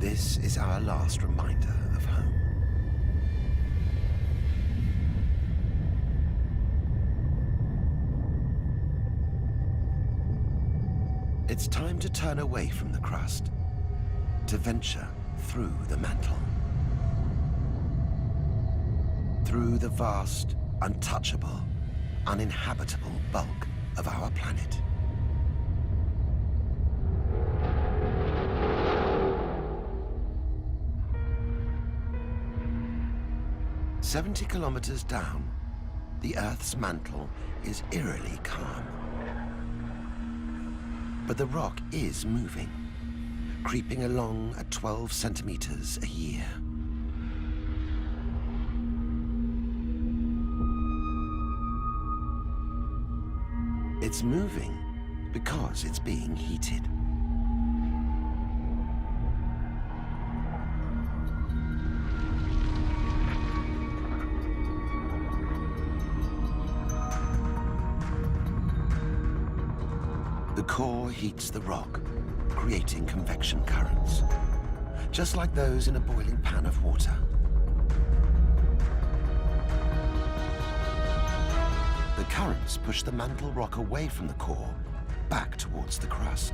This is our last reminder of home. It's time to turn away from the crust, to venture through the mantle. Through the vast, untouchable, uninhabitable bulk of our planet. "70 kilometers down, the Earth's mantle is eerily calm. But the rock is moving, creeping along at 12 centimeters a year. It's moving because it's being heated. The core heats the rock, creating convection currents, just like those in a boiling pan of water. The currents push the mantle rock away from the core, back towards the crust.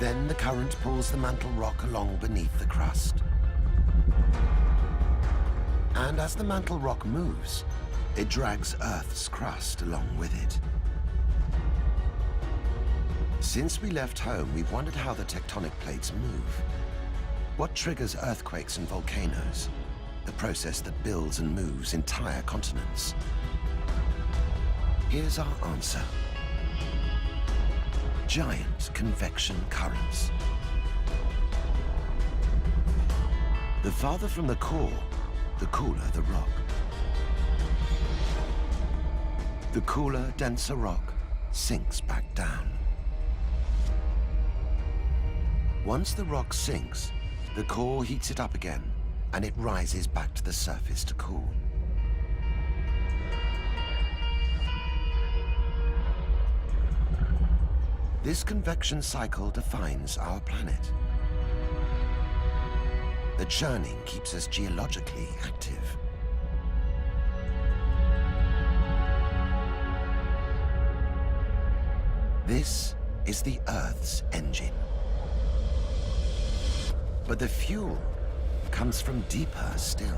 Then the current pulls the mantle rock along beneath the crust. And as the mantle rock moves, it drags Earth's crust along with it. Since we left home, we've wondered how the tectonic plates move. What triggers earthquakes and volcanoes? The process that builds and moves entire continents. Here's our answer. Giant convection currents. The farther from the core, the cooler the rock. The cooler, denser rock sinks back down. Once the rock sinks, the core heats it up again, and it rises back to the surface to cool. This convection cycle defines our planet. The churning keeps us geologically active. This is the Earth's engine. But the fuel comes from deeper still.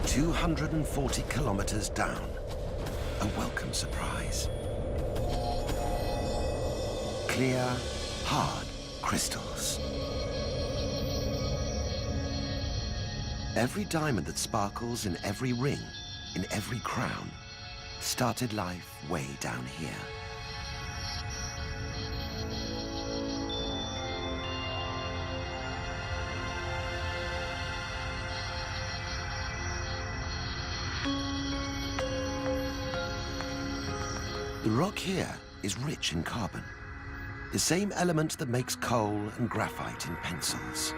"240 kilometers down, a welcome surprise. Clear, hard crystals. Every diamond that sparkles in every ring, in every crown, started life way down here. The rock here is rich in carbon, the same element that makes coal and graphite in pencils.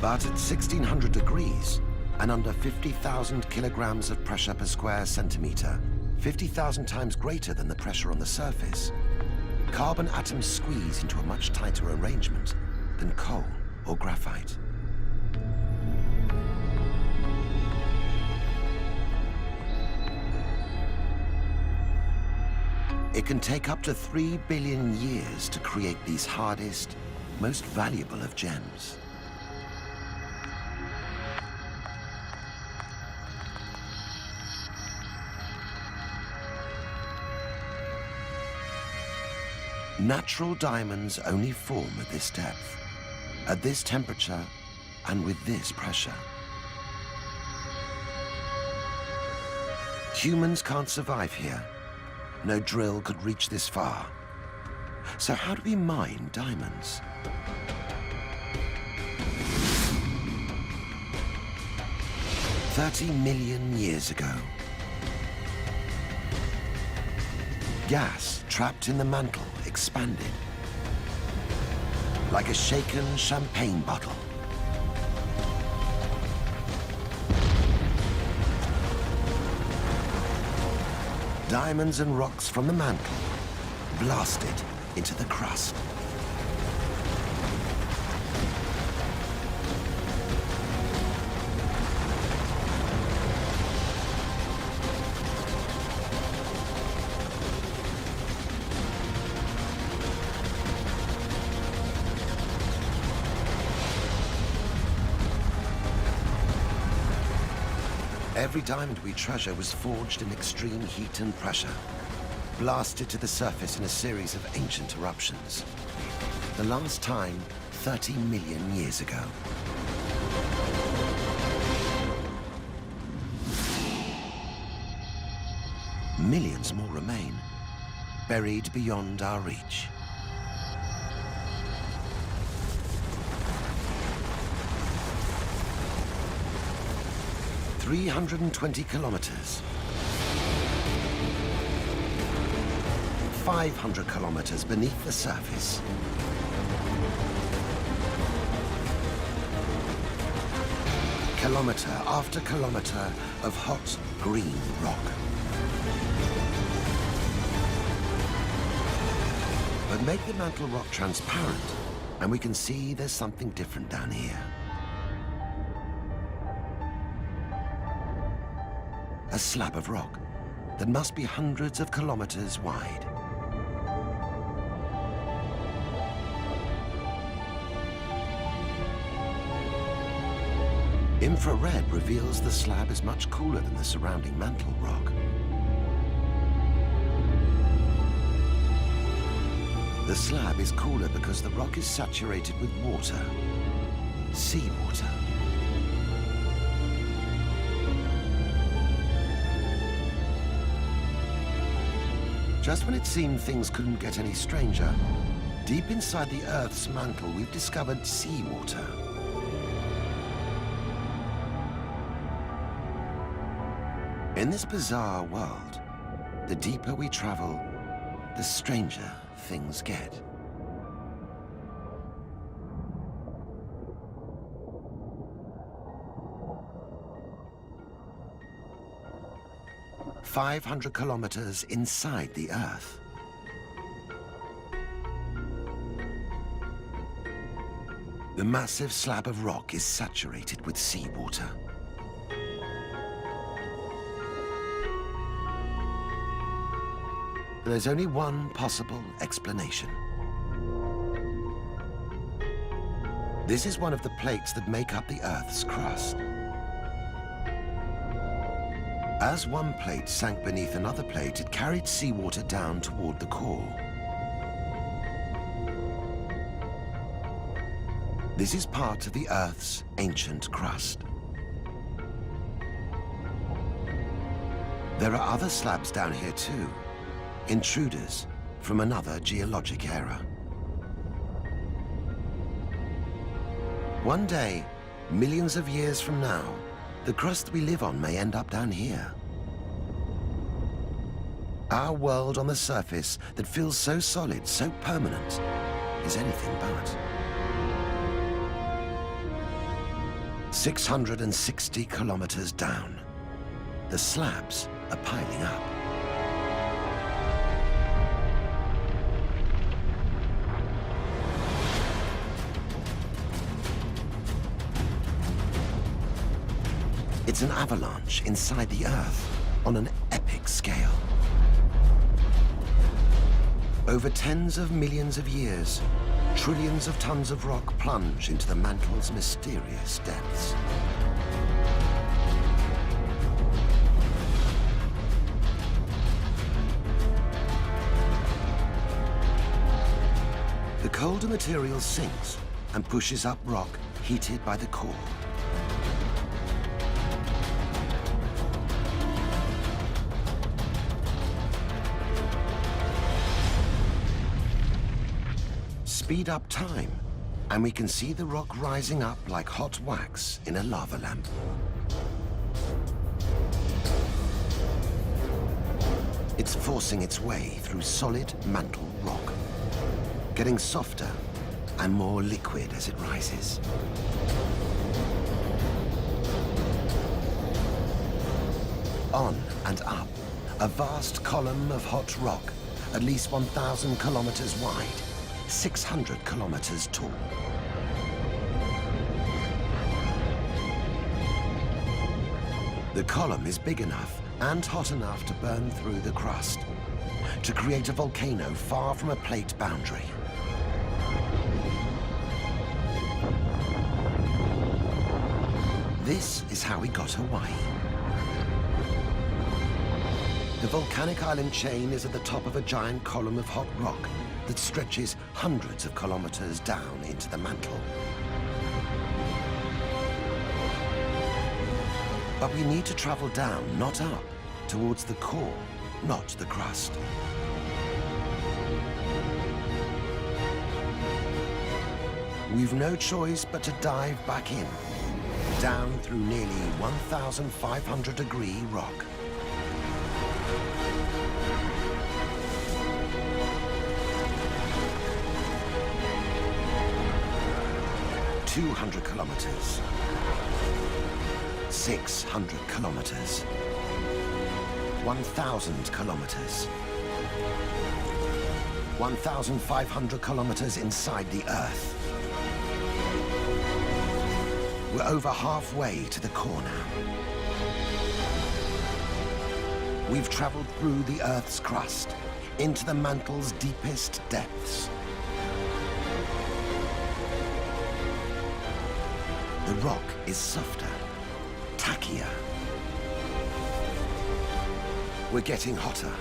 But at 1600 degrees and under 50,000 kilograms of pressure per square centimeter, 50,000 times greater than the pressure on the surface, carbon atoms squeeze into a much tighter arrangement than coal or graphite. It can take up to 3 billion years to create these hardest, most valuable of gems. Natural diamonds only form at this depth, at this temperature, and with this pressure. Humans can't survive here. No drill could reach this far. So how do we mine diamonds? "30 million years ago, Gas trapped in the mantle expanded, like a shaken champagne bottle. Diamonds and rocks from the mantle blasted into the crust. Every diamond we treasure was forged in extreme heat and pressure, blasted to the surface in a series of ancient eruptions. The last time, 30 million years ago. Millions more remain, buried beyond our reach. "320 kilometers. 500 kilometers beneath the surface. Kilometer after kilometer of hot, green rock. But make the mantle rock transparent, and we can see there's something different down here. A slab of rock that must be hundreds of kilometers wide. Infrared reveals the slab is much cooler than the surrounding mantle rock. The slab is cooler because the rock is saturated with water, seawater. Just when it seemed things couldn't get any stranger, deep inside the Earth's mantle, we've discovered seawater. In this bizarre world, the deeper we travel, the stranger things get. "500 kilometers inside the Earth. The massive slab of rock is saturated with seawater. There's only one possible explanation. This is one of the plates that make up the Earth's crust. As one plate sank beneath another plate, it carried seawater down toward the core. This is part of the Earth's ancient crust. There are other slabs down here too, intruders from another geologic era. One day, millions of years from now, the crust we live on may end up down here. Our world on the surface that feels so solid, so permanent, is anything but. 660 kilometers down, the slabs are piling up. It's an avalanche inside the Earth on an epic scale. Over tens of millions of years, trillions of tons of rock plunge into the mantle's mysterious depths. The colder material sinks and pushes up rock heated by the core. Speed up time, and we can see the rock rising up like hot wax in a lava lamp. It's forcing its way through solid mantle rock, getting softer and more liquid as it rises. On and up, a vast column of hot rock, at least 1,000 kilometers wide, 600 kilometers tall. The column is big enough and hot enough to burn through the crust, to create a volcano far from a plate boundary. This is how we got Hawaii. The volcanic island chain is at the top of a giant column of hot rock that stretches hundreds of kilometers down into the mantle. But we need to travel down, not up, towards the core, not the crust. We've no choice but to dive back in, down through nearly 1,500-degree rock. kilometers. 600 kilometers. 1,000 kilometers. 1,500 kilometers inside the Earth. We're over halfway to the core now. We've traveled through the Earth's crust, into the mantle's deepest depths. The rock is softer, tackier. We're getting hotter.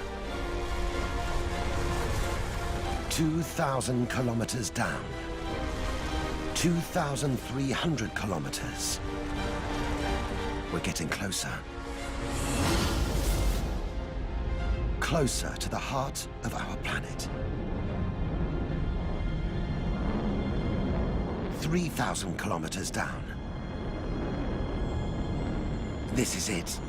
2,000 kilometers down. 2,300 kilometers. We're getting closer. Closer to the heart of our planet. 3,000 kilometers down. This is it.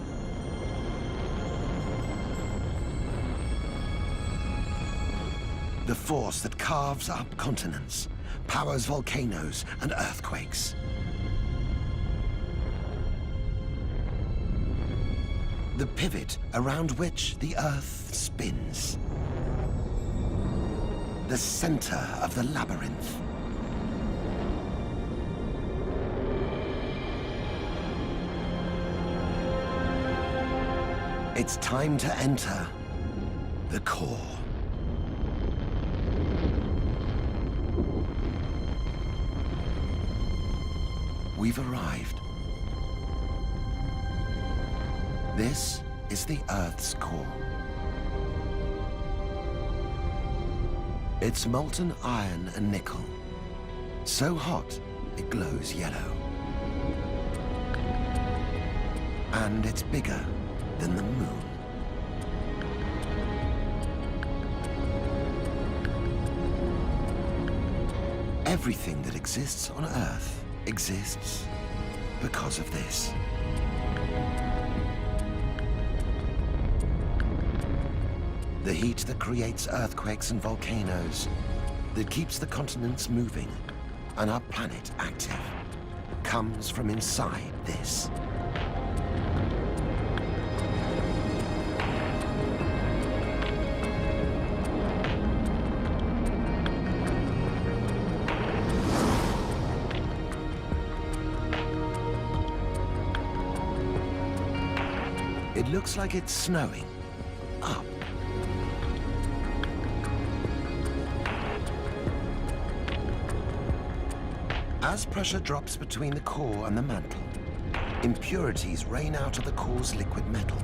The force that carves up continents, powers volcanoes and earthquakes. The pivot around which the Earth spins. The center of the labyrinth. It's time to enter the core. We've arrived. This is the Earth's core. It's molten iron and nickel. So hot, it glows yellow. And it's bigger than the moon. Everything that exists on Earth exists because of this. The heat that creates earthquakes and volcanoes, that keeps the continents moving and our planet active, comes from inside this. It looks like it's snowing. Up. As pressure drops between the core and the mantle, impurities rain out of the core's liquid metal,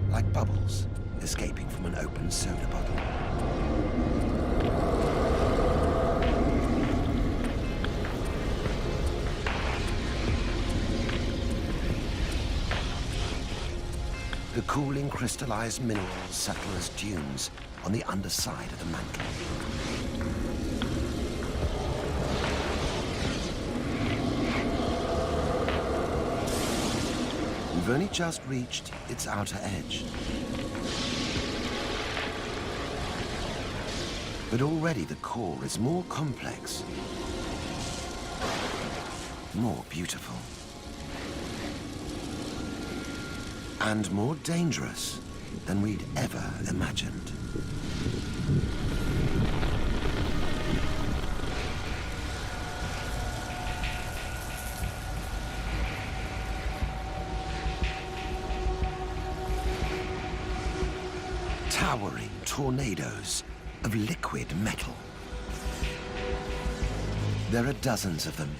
like bubbles escaping from an open soda bottle. The cooling crystallized minerals settle as dunes on the underside of the mantle. We've only just reached its outer edge. But already the core is more complex, more beautiful, and more dangerous than we'd ever imagined. Towering tornadoes of liquid metal. There are dozens of them.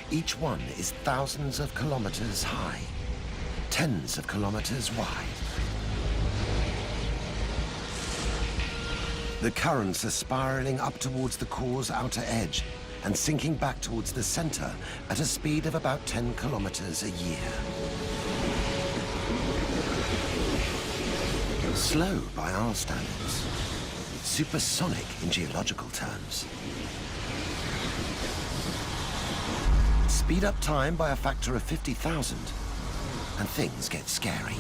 Each one is thousands of kilometers high, tens of kilometers wide. The currents are spiraling up towards the core's outer edge and sinking back towards the center at a speed of about 10 kilometers a year. Slow by our standards, supersonic in geological terms. Speed up time by a factor of 50,000, and things get scary.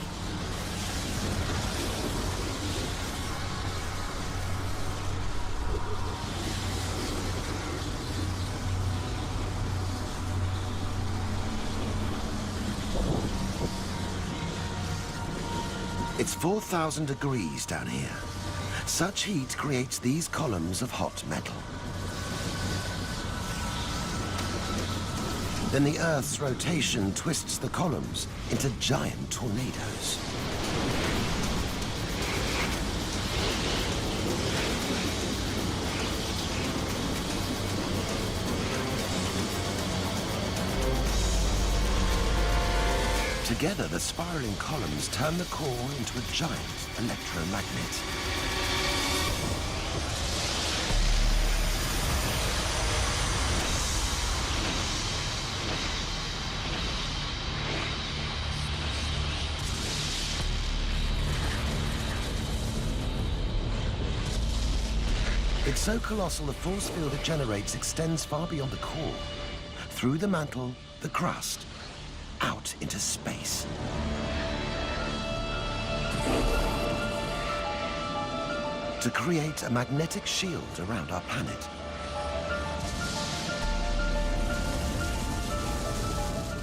It's 4,000 degrees down here. Such heat creates these columns of hot metal. Then the Earth's rotation twists the columns into giant tornadoes. Together, the spiraling columns turn the core into a giant electromagnet. It's so colossal the force field it generates extends far beyond the core, through the mantle, the crust, out into space. To create a magnetic shield around our planet.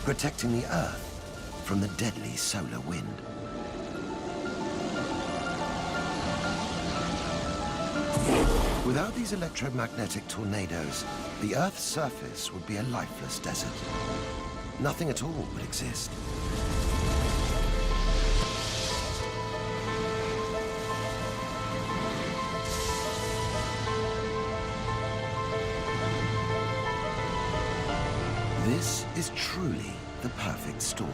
Protecting the Earth from the deadly solar wind. Without these electromagnetic tornadoes, the Earth's surface would be a lifeless desert. Nothing at all would exist. This is truly the perfect storm.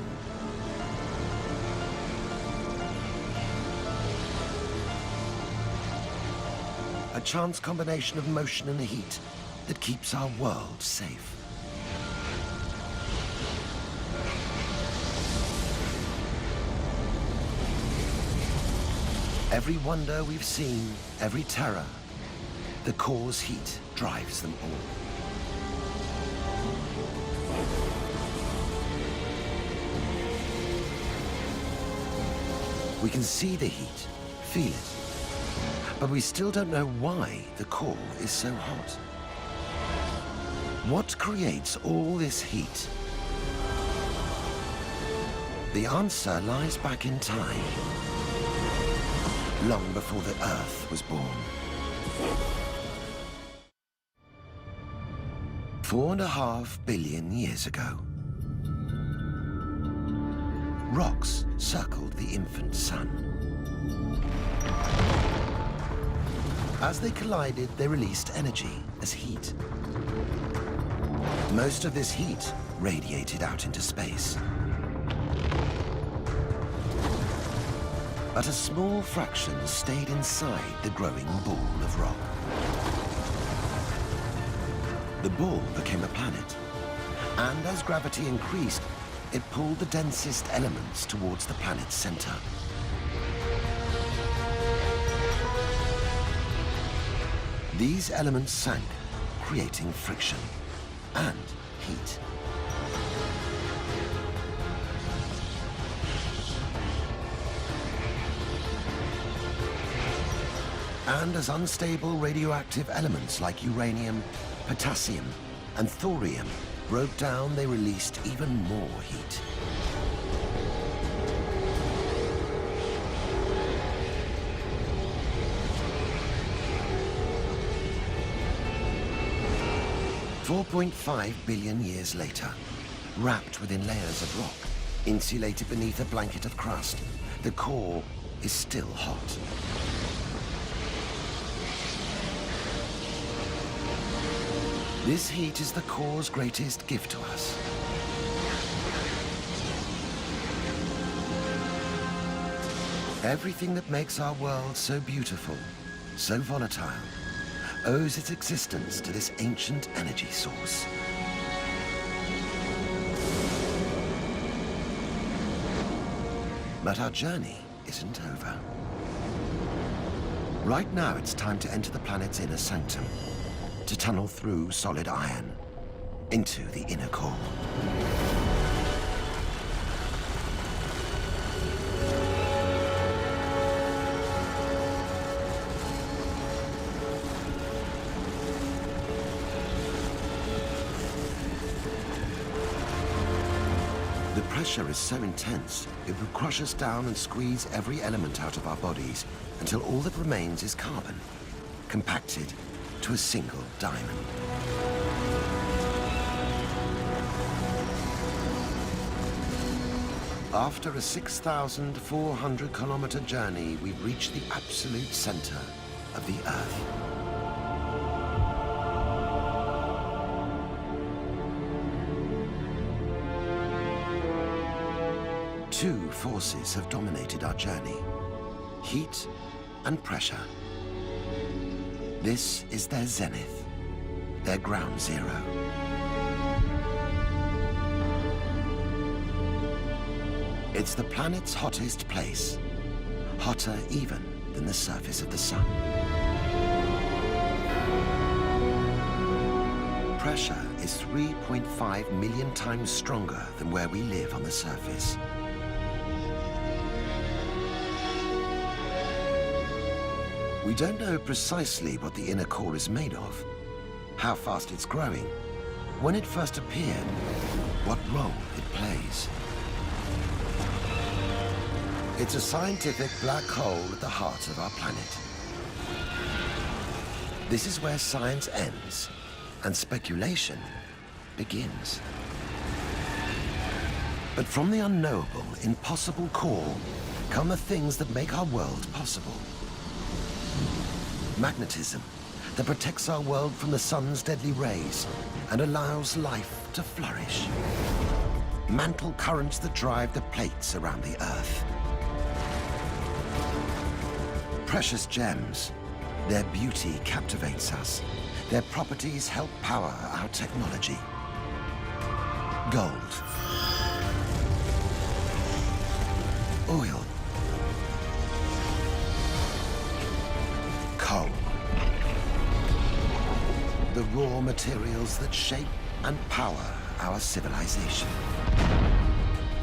A chance combination of motion and heat that keeps our world safe. Every wonder we've seen, every terror, the core's heat drives them all. We can see the heat, feel it, but we still don't know why the core is so hot. What creates all this heat? The answer lies back in time, long before the Earth was born. 4.5 billion years ago. Rocks circled the infant sun. As they collided, they released energy as heat. Most of this heat radiated out into space. But a small fraction stayed inside the growing ball of rock. The ball became a planet, and as gravity increased, it pulled the densest elements towards the planet's center. These elements sank, creating friction and heat. And as unstable radioactive elements like uranium, potassium, and thorium broke down, they released even more heat. $4.5 billion years later, wrapped within layers of rock, insulated beneath a blanket of crust, the core is still hot. This heat is the core's greatest gift to us. Everything that makes our world so beautiful, so volatile, owes its existence to this ancient energy source. But our journey isn't over. Right now, it's time to enter the planet's inner sanctum, to tunnel through solid iron into the inner core. The pressure is so intense, it will crush us down and squeeze every element out of our bodies until all that remains is carbon, compacted to a single diamond. After a 6,400-kilometer journey, we've reached the absolute center of the Earth. Two forces have dominated our journey: heat and pressure. This is their zenith, their ground zero. It's the planet's hottest place, hotter even than the surface of the sun. Pressure is 3.5 million times stronger than where we live on the surface. We don't know precisely what the inner core is made of, how fast it's growing, when it first appeared, what role it plays. It's a scientific black hole at the heart of our planet. This is where science ends and speculation begins. But from the unknowable, impossible core come the things that make our world possible. Magnetism that protects our world from the sun's deadly rays and allows life to flourish. Mantle currents that drive the plates around the Earth. Precious gems. Their beauty captivates us. Their properties help power our technology. Gold. Oil. Coal. The raw materials that shape and power our civilization.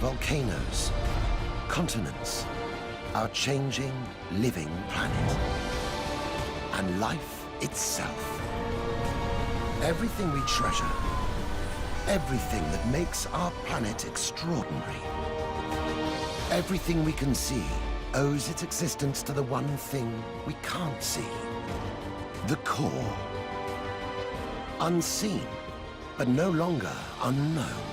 Volcanoes, continents, our changing, living planet, and life itself. Everything we treasure, everything that makes our planet extraordinary, everything we can see owes its existence to the one thing we can't see: the core. Unseen, but no longer unknown.